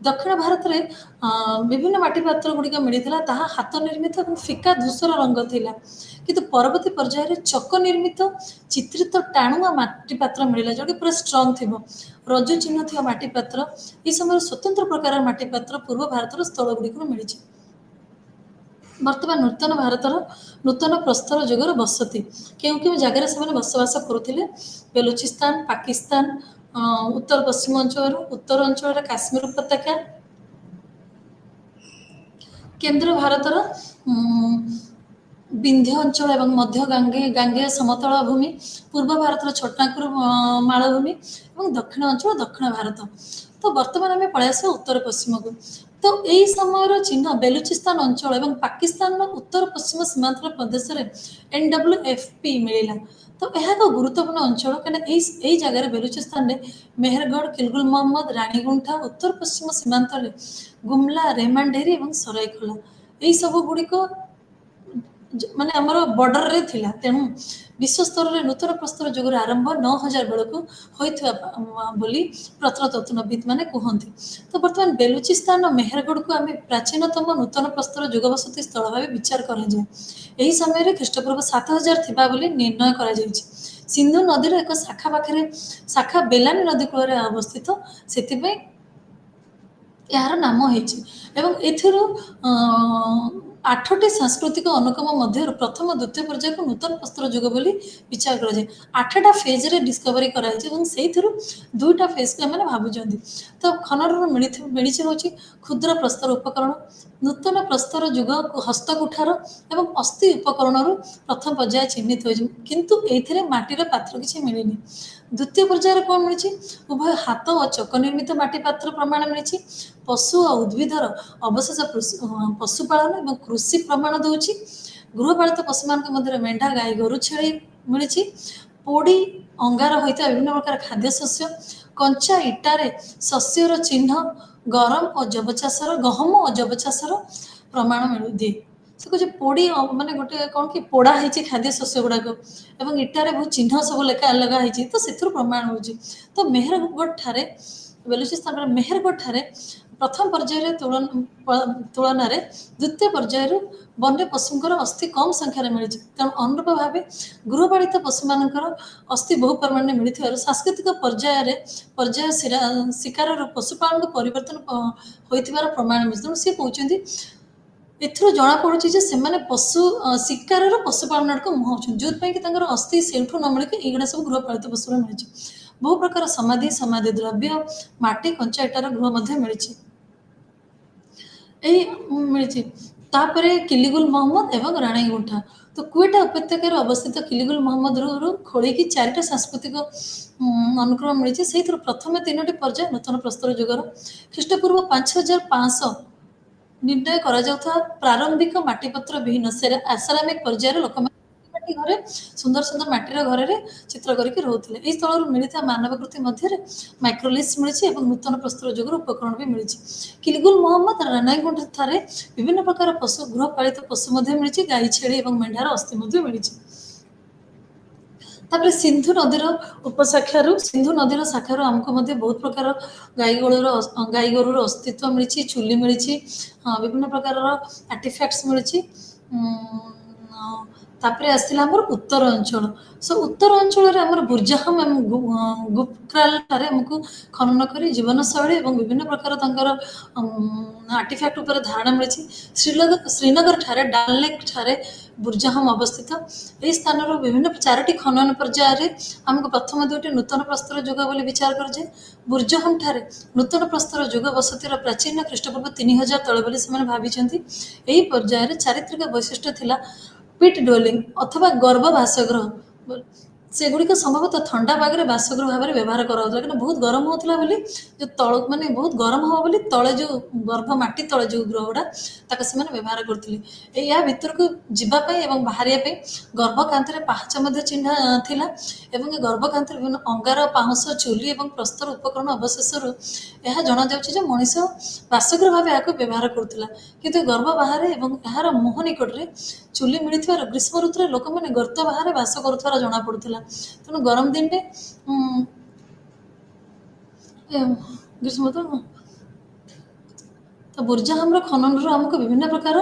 ଦକ୍ଷିଣ ଭାରତରେ ବିଭିନ୍ନ ମାଟି ପାତ୍ର ଗୁଡ଼ିକ ମିଳିଥିଲା, ତାହା ହାତ ନିର୍ମିତ ଏବଂ ଫିକା ଧୂସର ରଙ୍ଗ ଥିଲା। କିନ୍ତୁ ପରବର୍ତ୍ତୀ ପର୍ଯ୍ୟାୟରେ ଚକ ନିର୍ମିତ ଚିତ୍ରିତ ଟାଣୁଆ ମାଟି ପାତ୍ର ମିଳିଲା, ଯେଉଁଠି ପୁରା ଷ୍ଟ୍ରଙ୍ଗ ଥିବ। ରଜ ଚିହ୍ନ ଥିବା ମାଟି ପାତ୍ର ଏହି ସମୟରେ ସ୍ୱତନ୍ତ୍ର ପ୍ରକାର ମାଟି ପାତ୍ର ପୂର୍ବ ଭାରତର ସ୍ଥଳ ଗୁଡ଼ିକରୁ ମିଳିଛି। ବର୍ତ୍ତମାନ ନୂତନ ପ୍ରସ୍ତର ଯୁଗର ବସତି କେଉଁ କେଉଁ ଜାଗାରେ ସେମାନେ ବସବାସ କରୁଥିଲେ? ବେଲୁଚିସ୍ତାନ, ପାକିସ୍ତାନ, ଉତ୍ତର ପଶ୍ଚିମ ଅଞ୍ଚଳରୁ, ଉତ୍ତର ଅଞ୍ଚଳରେ କାଶ୍ମୀର ଉପତ୍ୟକା, କେନ୍ଦ୍ର ଭାରତର ବିନ୍ଧ୍ୟ ଅଞ୍ଚଳ ଏବଂ ମଧ୍ୟ ଗାଙ୍ଗେୟ ସମତଳ ଭୂମି, ପୂର୍ବ ଭାରତର ଛୋଟନାଗପୁର ମାଳଭୂମି ଏବଂ ଦକ୍ଷିଣ ଅଞ୍ଚଳ ଦକ୍ଷିଣ ଭାରତ। ତ ବର୍ତ୍ତମାନ ଆମେ ପଳେଇ ଆସିବା ଉତ୍ତର ପଶ୍ଚିମକୁ। ତ ଏହି ସମୟର ଚିହ୍ନ ବେଲୁଚିସ୍ତାନ ଅଞ୍ଚଳ ଏବଂ ପାକିସ୍ତାନର ଉତ୍ତର ପଶ୍ଚିମ ସୀମାନ୍ତର ପ୍ରଦେଶରେ NWFP ମିଳିଲା। ତ ଏହା ଏକ ଗୁରୁତ୍ୱପୂର୍ଣ୍ଣ ଅଞ୍ଚଳ, କାହିଁକିନା ଏହି ଜାଗାରେ ବେଲୁଚିସ୍ତାନରେ ମେହେରଗଡ଼, କିଲଗୁଲ ମହମ୍ମଦ, ରାଣୀଗୁଣ୍ଠା, ଉତ୍ତର ପଶ୍ଚିମ ସୀମାନ୍ତରେ ଗୁମଲା, ରେମାଣ୍ଡେରୀ ଏବଂ ସରାଇକେଲା ଏହି ସବୁ ଗୁଡ଼ିକ ମାନେ ଆମର ବର୍ଡରରେ ଥିଲା। ତେଣୁ ବିଶ୍ୱସ୍ତରରେ ନୂତନ ପ୍ରସ୍ତର ଯୁଗର ଆରମ୍ଭ 9000 ବେଳକୁ ହୋଇଥିବା ବୋଲି ପ୍ରତ୍ନତତ୍ତ୍ୱବିତ୍ ମାନେ କୁହନ୍ତି। ତ ବର୍ତ୍ତମାନ ବେଲୁଚିସ୍ତାନ ମେହେରଗଡ଼କୁ ଆମେ ପ୍ରାଚୀନତମ ନୂତନ ପ୍ରସ୍ତର ଯୁଗ ବସତି ସ୍ଥଳ ଭାବେ ବିଚାର କରାଯାଏ। ଏହି ସମୟରେ ଖ୍ରୀଷ୍ଟପୂର୍ବ 7000 ଥିବା ବୋଲି ନିର୍ଣ୍ଣୟ କରାଯାଇଛି। ସିନ୍ଧୁ ନଦୀର ଏକ ଶାଖା ବେଲାନୀ ନଦୀ କୂଳରେ ଅବସ୍ଥିତ, ସେଥିପାଇଁ ଏହାର ନାମ ହେଇଛି। ଏବଂ ଏଥିରୁ 8ଟି ସାଂସ୍କୃତିକ ଅନୁଗମ ମଧ୍ୟରୁ ପ୍ରଥମ ଦ୍ୱିତୀୟ ପର୍ଯ୍ୟାୟକୁ ନୂତନ ପ୍ରସ୍ତର ଯୁଗ ବୋଲି ବିଚାର କରାଯାଏ। 8ଟା ଫେଜ୍ରେ ଡିସ୍କଭରି କରାଯାଇଛି ଏବଂ ସେଇଥିରୁ 2ଟା ଫେଜ୍କୁ ଏମାନେ ଭାବୁଛନ୍ତି। ତ ଖନନରୁ ମିଳିଛି ହେଉଛି କ୍ଷୁଦ୍ର ପ୍ରସ୍ତର ଉପକରଣ, ନୂତନ ପ୍ରସ୍ତର ଯୁଗ ହସ୍ତକୁଠାର ଏବଂ ଅସ୍ଥି ଉପକରଣରୁ ପ୍ରଥମ ପର୍ଯ୍ୟାୟ ଚିହ୍ନିତ ହୋଇଛି, କିନ୍ତୁ ଏଇଥିରେ ମାଟିର ପାତ୍ର କିଛି ମିଳିନି। ଦ୍ୱିତୀୟ ପର୍ଯ୍ୟାୟରେ କ'ଣ ମିଳିଛି? ଉଭୟ ହାତ ଓ ଚକ ନିର୍ମିତ ମାଟି ପାତ୍ର ପ୍ରମାଣ ମିଳିଛି। ପଶୁ ଓ ଉଦ୍ଭିଦର ଅବଶେଷ ପଶୁପାଳନ ଏବଂ କୃଷି ପ୍ରମାଣ ଦେଉଛି। ଗୃହପାଳିତ ପଶୁମାନଙ୍କ ମଧ୍ୟରେ ମେଣ୍ଢା, ଗାଈ, ଗୋରୁ, ଛେଳି ମିଳିଛି। ପୋଡ଼ି ଅଙ୍ଗାର ହୋଇଥିବା ବିଭିନ୍ନ ପ୍ରକାର ଖାଦ୍ୟଶସ୍ୟ, କଞ୍ଚା ଇଟାରେ ଶସ୍ୟର ଚିହ୍ନ, ଗହମ ଓ ଯବ ଚାଷର ପ୍ରମାଣ ଦିଏ। ସେ କହୁଛି ପୋଡ଼ି ମାନେ ଗୋଟେ କ'ଣ କି ପୋଡ଼ା ହେଇଛି ଖାଦ୍ୟଶସ୍ୟ ଗୁଡ଼ାକ ଏବଂ ଇଟାରେ ବହୁତ ଚିହ୍ନ ସବୁ ଲଗା ହେଇଛି, ତ ସେଥିରୁ ପ୍ରମାଣ ହେଉଛି। ତ ମେହେରଗଡ଼ଠାରେ ବେଲୁଚିସ୍ତାନର ମେହେରଗଡ଼ଠାରେ ପ୍ରଥମ ପର୍ଯ୍ୟାୟରେ ତୁଳନାରେ ଦ୍ୱିତୀୟ ପର୍ଯ୍ୟାୟରୁ ବନ୍ୟ ପଶୁଙ୍କର ଅସ୍ଥି କମ୍ ସଂଖ୍ୟାରେ ମିଳିଛି। ତେଣୁ ଅନୁରୂପ ଭାବେ ଗୃହପାଳିତ ପଶୁମାନଙ୍କର ଅସ୍ଥି ବହୁ ପରିମାଣରେ ମିଳିଥିବାରୁ ସାଂସ୍କୃତିକ ପର୍ଯ୍ୟାୟ ଶିକାରରୁ ପଶୁପାଳନକୁ ପରିବର୍ତ୍ତନ ହୋଇଥିବାର ପ୍ରମାଣ ମିଳିଛି। ତେଣୁ ସେ କହୁଛନ୍ତି ଏଥିରୁ ଜଣାପଡ଼ୁଛି ଯେ ସେମାନେ ଶିକାରରୁ ପଶୁପାଳନ ଆଡ଼କୁ ମୁହାଉଛନ୍ତି, ଯେଉଁଥିପାଇଁ କି ତାଙ୍କର ଅସ୍ଥି ସେଇଠୁ ନ ମିଳିକି ଏଇଗୁଡ଼ା ସବୁ ଗୃହପାଳିତ ପଶୁର ମିଳିଛି। ବହୁ ପ୍ରକାର ସମାଧି ଦ୍ରବ୍ୟ, ମାଟି, କଞ୍ଚା ଇଟାର ଗୃହ ମଧ୍ୟ ମିଳିଛି। ମିଳିଛି। ତାପରେ କିଲିଗୁଲ ମହମ୍ମଦ ଏବଂ ରାଣୀଗୁଣ୍ଠା। ତ କୁଏଟା ଉପତ୍ୟକାରେ ଅବସ୍ଥିତ କିଲିଗୁଲ ମହମ୍ମଦରୁ ଖୋଳିକି 4ଟା ସାଂସ୍କୃତିକ ଅନୁକ୍ରମ ମିଳିଛି। ସେଇଥିରୁ ପ୍ରଥମେ 3ଟି ପର୍ଯ୍ୟାୟ ନୂତନ ପ୍ରସ୍ତର ଯୁଗର। ଖ୍ରୀଷ୍ଟପୂର୍ବ 5500 ନିର୍ଣ୍ଣୟ କରାଯାଉଥିବା ପ୍ରାରମ୍ଭିକ ମାଟିପତ୍ର ବିହୀନ ଆସାରାମିକ ପର୍ଯ୍ୟାୟରେ ଲୋକମାନେ ଘରେ ସୁନ୍ଦର ସୁନ୍ଦର ମାଟିର ଘରରେ ଚିତ୍ର କରିକି ରହୁଥିଲେ। ଏହି ସ୍ଥଳରୁ ମିଳିଥିବା ମାନବକୃତି ମଧ୍ୟରେ ମାଇକ୍ରୋଲିଥ୍ ମିଳିଛି ଏବଂ ନୂତନ ପ୍ରସ୍ତର ଯୁଗର ଉପକରଣ ବି ମିଳିଛି। କିଲିଗୁଲ ମହମ୍ମଦ ରାଣୀଗୁଣ୍ଠାରେ ବିଭିନ୍ନ ପ୍ରକାର ଗୃହପାଳିତ ପଶୁ ମଧ୍ୟ ମିଳିଛି, ଗାଈ, ଛେଳି ଏବଂ ମେଣ୍ଢାର ଅସ୍ଥି ମଧ୍ୟ ମିଳିଛି। ତାପରେ ସିନ୍ଧୁ ନଦୀର ଶାଖାରୁ ଆମକୁ ମଧ୍ୟ ବହୁତ ପ୍ରକାର ଗାଈ ଗୋରୁର ଅସ୍ତିତ୍ୱ ମିଳିଛି, ଚୁଲି ମିଳିଛି, ବିଭିନ୍ନ ପ୍ରକାରର ଆର୍ଟିଫ୍ୟାକ୍ଟସ୍ ମିଳିଛି। ତାପରେ ଆସିଲା ଆମର ଉତ୍ତର ଅଞ୍ଚଳ। ସୋ ଉତ୍ତର ଅଞ୍ଚଳରେ ଆମର ବୁର୍ଜାହମ ଏବଂ ଗୁପକ୍ରାଲ ଠାରେ ଆମକୁ ଖନନ କରି ଜୀବନଶୈଳୀ ଏବଂ ବିଭିନ୍ନ ପ୍ରକାର ତାଙ୍କର ଆର୍ଟିଫ୍ୟାକ୍ଟ ଉପରେ ଧାରଣା ମିଳିଛି। ଶ୍ରୀନଗର ଠାରେ ଡାଲ ଲେକ୍ ଠାରେ ବୁର୍ଜାହମ ଅବସ୍ଥିତ। ଏହି ସ୍ଥାନର ବିଭିନ୍ନ 4ଟି ଖନନ ପର୍ଯ୍ୟାୟରେ ଆମକୁ ପ୍ରଥମ 2ଟି ନୂତନ ପ୍ରସ୍ତର ଯୁଗ ବୋଲି ବିଚାର କରାଯାଏ। ବୁର୍ଜାହମ ଠାରେ ନୂତନ ପ୍ରସ୍ତର ଯୁଗ ବସତିର ପ୍ରାଚୀନ ଖ୍ରୀଷ୍ଟପୂର୍ବ 3000 ତଳେ ବୋଲି ସେମାନେ ଭାବିଛନ୍ତି। ଏହି ପର୍ଯ୍ୟାୟରେ ଚାରିତ୍ରିକ ବୈଶିଷ୍ଟ୍ୟ ଥିଲା ପିଟ୍ ଡୋଲିଂ ଅଥବା ଗର୍ଭ ବାସଗୃହ। ସେଗୁଡ଼ିକ ସମ୍ଭବତଃ ଥଣ୍ଡା ପାଗରେ ବାସଗୃହ ଭାବରେ ବ୍ୟବହାର କରାଯାଉଥିଲା, କିନ୍ତୁ ବହୁତ ଗରମ ହେଉଥିଲା ବୋଲି ଯେଉଁ ତଳ ମାନେ ବହୁତ ଗରମ ହେବ ବୋଲି ତଳେ ଯେଉଁ ଗର୍ଭ ମାଟି ତଳେ ଯେଉଁ ଗୃହ ଗୁଡ଼ା ତାକୁ ସେମାନେ ବ୍ୟବହାର କରୁଥିଲେ। ଏହା ଭିତରକୁ ଯିବା ପାଇଁ ଏବଂ ବାହାରିବା ପାଇଁ ଗର୍ଭ କାନ୍ଥରେ ପାହାଚ ମଧ୍ୟ ଚିହ୍ନା ଥିଲା ଏବଂ ଏ ଗର୍ଭ କାନ୍ଥରେ ବିଭିନ୍ନ ଅଙ୍ଗାର, ପାଉଁଶ, ଚୁଲି ଏବଂ ପ୍ରସ୍ତର ଉପକରଣ ଅବଶେଷରୁ ଏହା ଜଣାଯାଉଛି ଯେ ମଣିଷ ବାସଗୃହ ଭାବେ ଏହାକୁ ବ୍ୟବହାର କରୁଥିଲା। କିନ୍ତୁ ଗର୍ଭ ବାହାରେ ଏବଂ ଏହାର ମୁହଁ ନିକଟରେ ଚୁଲି ମିଳିଥିବାରୁ ଗ୍ରୀଷ୍ମ ଋତୁରେ ଲୋକମାନେ ଗର୍ତ୍ତ ବାହାରେ ବାସ କରୁଥିବାର ଜଣାପଡ଼ୁଥିଲା। ତେଣୁ ଗରମ ଦିନରେ ଗ୍ରୀଷ୍ମ ଋତୁ ତ ବୁର୍ଜାହମର ଖନନରୁ ଆମକୁ ବିଭିନ୍ନ ପ୍ରକାର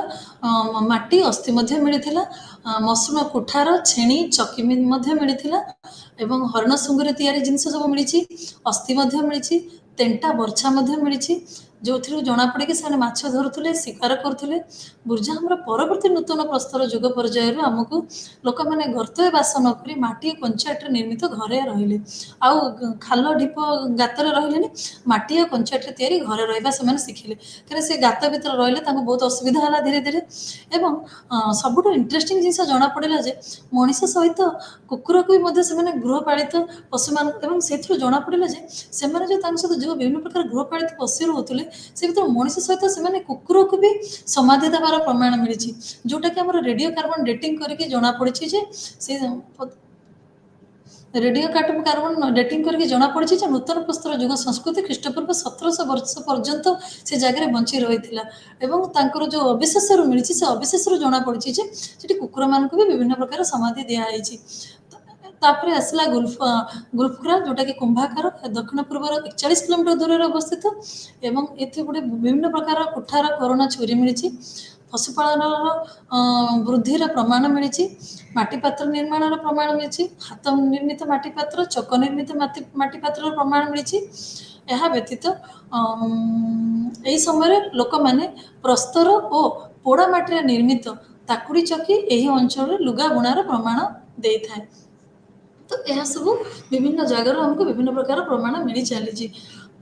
ମାଟି ଅସ୍ଥି ମଧ୍ୟ ମିଳିଥିଲା। ମସୃଣ କୁଠାର, ଛେଣି, ଚକି ମଧ୍ୟ ମିଳିଥିଲା ଏବଂ ହରିଣ ଶୁଙ୍ଗୁରେ ତିଆରି ଜିନିଷ ସବୁ ମିଳିଛି। ଅସ୍ଥି ମଧ୍ୟ ମିଳିଛି, ତେଣ୍ଟା ବର୍ଚ୍ଛା ମଧ୍ୟ ମିଳିଛି, ଯେଉଁଥିରୁ ଜଣାପଡ଼େ କି ସେମାନେ ମାଛ ଧରୁଥିଲେ, ଶିକାର କରୁଥିଲେ। ବୁର୍ଜାହମର ପରବର୍ତ୍ତୀ ନୂତନ ପ୍ରସ୍ତର ଯୁଗ ପର୍ଯ୍ୟାୟରୁ ଆମକୁ ଲୋକମାନେ ଗର୍ତ୍ତରେ ବାସ ନ କରି ମାଟି କଞ୍ଚାଇଟ୍ରେ ନିର୍ମିତ ଘରେ ରହିଲେ। ଆଉ ଖାଲ ଢିପ ଗାତରେ ରହିଲେନି, ମାଟି ଆଉ କଞ୍ଚାଇଟ୍ରେ ତିଆରି ଘରେ ରହିବା ସେମାନେ ଶିଖିଲେ। କାରଣ ସେ ଗାତ ଭିତରେ ରହିଲେ ତାଙ୍କୁ ବହୁତ ଅସୁବିଧା ହେଲା ଧୀରେ ଧୀରେ। ଏବଂ ସବୁଠୁ ଇଣ୍ଟରେଷ୍ଟିଂ ଜିନିଷ ଜଣାପଡ଼ିଲା ଯେ ମଣିଷ ସହିତ କୁକୁରକୁ ବି ମଧ୍ୟ ସେମାନେ ଗୃହପାଳିତ ପଶୁମାନ ଏବଂ ସେଥିରୁ ଜଣାପଡ଼ିଲା ଯେ ସେମାନେ ଯେଉଁ ତାଙ୍କ ସହିତ ଯେଉଁ ବିଭିନ୍ନ ପ୍ରକାର ଗୃହପାଳିତ ପଶୁ ରହୁଥିଲେ ସେ ଭିତରୁ ମଣିଷ ସହିତ ସେମାନେ କୁକୁରକୁ ବି ସମାଧି ଦେବାର ପ୍ରମାଣ ମିଳିଛି, ଯେଉଁଟାକି ଆମର ରେଡ଼ିଓ କାର୍ବନ ଡେଟିଂ କରିକି ଜଣାପଡ଼ିଛି ଯେ ସେ ରେଡ଼ିଓ କାର୍ବନ ଡେଟିଂ କରିକି ଜଣାପଡ଼ିଛି ଯେ ନୂତନ ପ୍ରସ୍ତର ଯୁଗ ସଂସ୍କୃତି ଖ୍ରୀଷ୍ଟପୂର୍ବ 1700 ବର୍ଷ ପର୍ଯ୍ୟନ୍ତ ସେ ଜାଗାରେ ବଞ୍ଚି ରହିଥିଲା। ଏବଂ ତାଙ୍କର ଯେଉଁ ଅବିଶେଷରୁ ମିଳିଛି ସେ ଅବିଶେଷରୁ ଜଣାପଡ଼ିଛି ଯେ ସେଠି କୁକୁରମାନଙ୍କୁ ବି ବିଭିନ୍ନ ପ୍ରକାର ସମାଧି ଦିଆଯାଇଛି। ତାପରେ ଆସିଲା ଗୁଲଫକ୍ରା, ଯେଉଁଟାକି କୁମ୍ଭାକାର ଦକ୍ଷିଣ ପୂର୍ବର 41 କିଲୋମିଟର ଦୂରରେ ଅବସ୍ଥିତ ଏବଂ ଏଥିରେ ଗୋଟେ ବିଭିନ୍ନ ପ୍ରକାର କୁଠାର, କରୋନା, ଛୁରୀ ମିଳିଛି। ପଶୁପାଳନର ବୃଦ୍ଧିର ପ୍ରମାଣ ମିଳିଛି, ମାଟି ପାତ୍ର ନିର୍ମାଣର ପ୍ରମାଣ ମିଳିଛି, ହାତ ନିର୍ମିତ ମାଟି ପାତ୍ର, ଚକ ନିର୍ମିତ ମାଟି ପାତ୍ରର ପ୍ରମାଣ ମିଳିଛି। ଏହା ବ୍ୟତୀତ ଏହି ସମୟରେ ଲୋକମାନେ ପ୍ରସ୍ତର ଓ ପୋଡ଼ା ମାଟିରେ ନିର୍ମିତ ତାକୁଡ଼ି ଚକି ଏହି ଅଞ୍ଚଳରେ ଲୁଗା ବୁଣାର ପ୍ରମାଣ ଦେଇଥାଏ। ତ ଏହା ସବୁ ବିଭିନ୍ନ ଜାଗାରୁ ଆମକୁ ବିଭିନ୍ନ ପ୍ରକାର ପ୍ରମାଣ ମିଳି ଚାଲିଛି।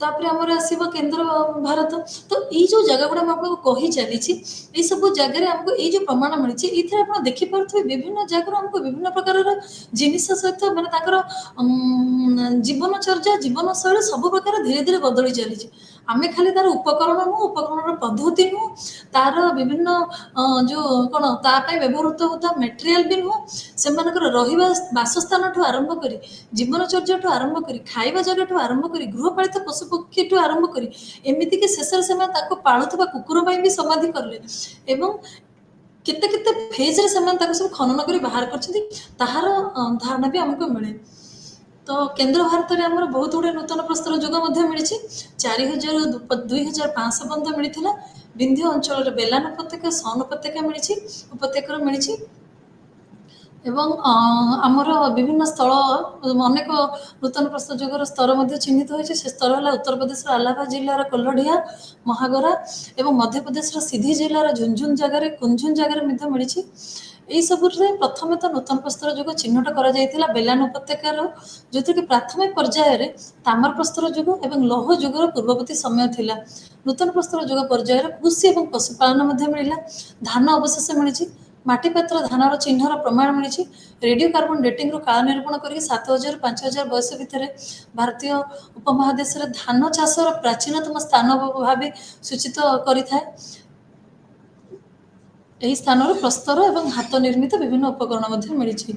ତାପରେ ଆମର ଆସିବ କେନ୍ଦ୍ର ଭାରତ। ତ ଏଇ ଯେଉଁ ଜାଗା ଗୁଡ଼ା ମୁଁ ଆପଣଙ୍କୁ କହି ଚାଲିଛି, ଏଇସବୁ ଜାଗାରେ ଆମକୁ ଏଇ ଯେଉଁ ପ୍ରମାଣ ମିଳିଛି ଏଇଥିରେ ଆପଣ ଦେଖିପାରୁଥିବେ ବିଭିନ୍ନ ଜାଗାରୁ ଆମକୁ ବିଭିନ୍ନ ପ୍ରକାରର ଜିନିଷ ସହିତ ମାନେ ତାଙ୍କର ଜୀବନଚର୍ଯ୍ୟା, ଜୀବନଶୈଳୀ ସବୁ ପ୍ରକାର ଧୀରେ ଧୀରେ ବଦଳି ଚାଲିଛି। ଆମେ ଖାଲି ତାର ଉପକରଣ ନୁହଁ, ଉପକରଣର ପଦ୍ଧତି ନୁହଁ, ତାର ବିଭିନ୍ନ ଯେଉଁ କ'ଣ ତା ପାଇଁ ବ୍ୟବହୃତ ହେଉଥିବା ମେଟେରିଆଲ ବି ନୁହଁ, ସେମାନଙ୍କର ରହିବା ବାସସ୍ଥାନଠୁ ଆରମ୍ଭ କରି, ଜୀବନଚର୍ଯ୍ୟାଠୁ ଆରମ୍ଭ କରି, ଖାଇବା ଜାଗାଠୁ ଆରମ୍ଭ କରି, ଗୃହପାଳିତ ପଶୁପକ୍ଷୀଠୁ ଆରମ୍ଭ କରି, ଏମିତିକି ଶେଷରେ ସେମାନେ ତାକୁ ପାଳୁଥିବା କୁକୁର ପାଇଁ ବି ସମାଧି କଲେ ଏବଂ କେତେ କେତେ ଫେଜ୍ରେ ସେମାନେ ତାକୁ ସବୁ ଖନନ କରି ବାହାର କରିଛନ୍ତି, ତାହାର ଧାରଣା ବି ଆମକୁ ମିଳେ। ତ କେନ୍ଦ୍ର ଭାରତରେ ଆମର ବହୁତ ଗୁଡ଼ିଏ ନୂତନ ପ୍ରସ୍ତର ଯୁଗ ମଧ୍ୟ ମିଳିଛି। 4000 ରୁ 2500 ପର୍ଯ୍ୟନ୍ତ ମିଳିଥିଲା। ବିନ୍ଧ୍ୟ ଅଞ୍ଚଳରେ ବେଲାନ ଉପତ୍ୟକା, ସନ୍ ଉପତ୍ୟକା ମିଳିଛି, ଉପତ୍ୟକାର ମିଳିଛି ଏବଂ ଆମର ବିଭିନ୍ନ ସ୍ଥଳ ଅନେକ ନୂତନ ପ୍ରସ୍ତର ଯୁଗର ସ୍ତର ମଧ୍ୟ ଚିହ୍ନିତ ହୋଇଛି। ସେ ସ୍ତର ହେଲା ଉତ୍ତରପ୍ରଦେଶର ଆଲାହାବାଦ ଜିଲ୍ଲାର କୋଲ୍ହାଣ୍ଡିଆ, ମହାଗରା ଏବଂ ମଧ୍ୟପ୍ରଦେଶର ସିଧି ଜିଲ୍ଲାର ଝୁନଝୁନ ଜାଗାରେ, କୁନଝୁନ ଜାଗାରେ ମଧ୍ୟ ମିଳିଛି। ଏହିସବୁରେ ପ୍ରଥମେ ତ ନୂତନ ପ୍ରସ୍ତର ଯୁଗ ଚିହ୍ନଟ କରାଯାଇଥିଲା ବେଲାନ ଉପତ୍ୟକାର, ଯେଉଁଥିରେ ପ୍ରାଥମିକ ପର୍ଯ୍ୟାୟରେ ତାମ୍ର ପ୍ରସ୍ତର ଯୁଗ ଏବଂ ଲୌହ ଯୁଗର ପୂର୍ବବର୍ତ୍ତୀ ସମୟ ଥିଲା। ନୂତନ ପ୍ରସ୍ତର ଯୁଗ ପର୍ଯ୍ୟାୟରେ କୃଷି ଏବଂ ପଶୁପାଳନ ମଧ୍ୟ ମିଳିଲା। ଧାନ ଅବଶେଷ ମିଳିଛି, ମାଟିପାତ୍ର ଧାନର ଚିହ୍ନର ପ୍ରମାଣ ମିଳିଛି। ରେଡ଼ିଓ କାର୍ବନ ଡେଟିଂରୁ କାଳ ନିରୂପଣ କରିକି 7000 ରୁ 5000 ବୟସ ଭିତରେ ଭାରତୀୟ ଉପମହାଦେଶରେ ଧାନ ଚାଷର ପ୍ରାଚୀନତମ ସ୍ଥାନ ଭାବେ ସୂଚିତ କରିଥାଏ। ଏହି ସ୍ଥାନରୁ ପ୍ରସ୍ତର ଏବଂ ହାତ ନିର୍ମିତ ବିଭିନ୍ନ ଉପକରଣ ମଧ୍ୟ ମିଳିଛି।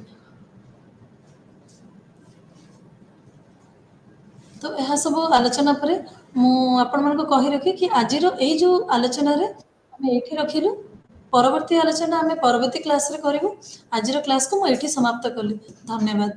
ତ ଏହା ସବୁ ଆଲୋଚନା ପରେ ମୁଁ ଆପଣମାନଙ୍କୁ କହି ରଖି କି ଆଜିର ଏଇ ଯେଉଁ ଆଲୋଚନାରେ ଆମେ ଏଇଠି ରଖିଲୁ। ପରବର୍ତ୍ତୀ ଆଲୋଚନା ଆମେ ପରବର୍ତ୍ତୀ କ୍ଲାସରେ କରିବୁ। ଆଜିର କ୍ଲାସକୁ ମୁଁ ଏଇଠି ସମାପ୍ତ କଲି। ଧନ୍ୟବାଦ।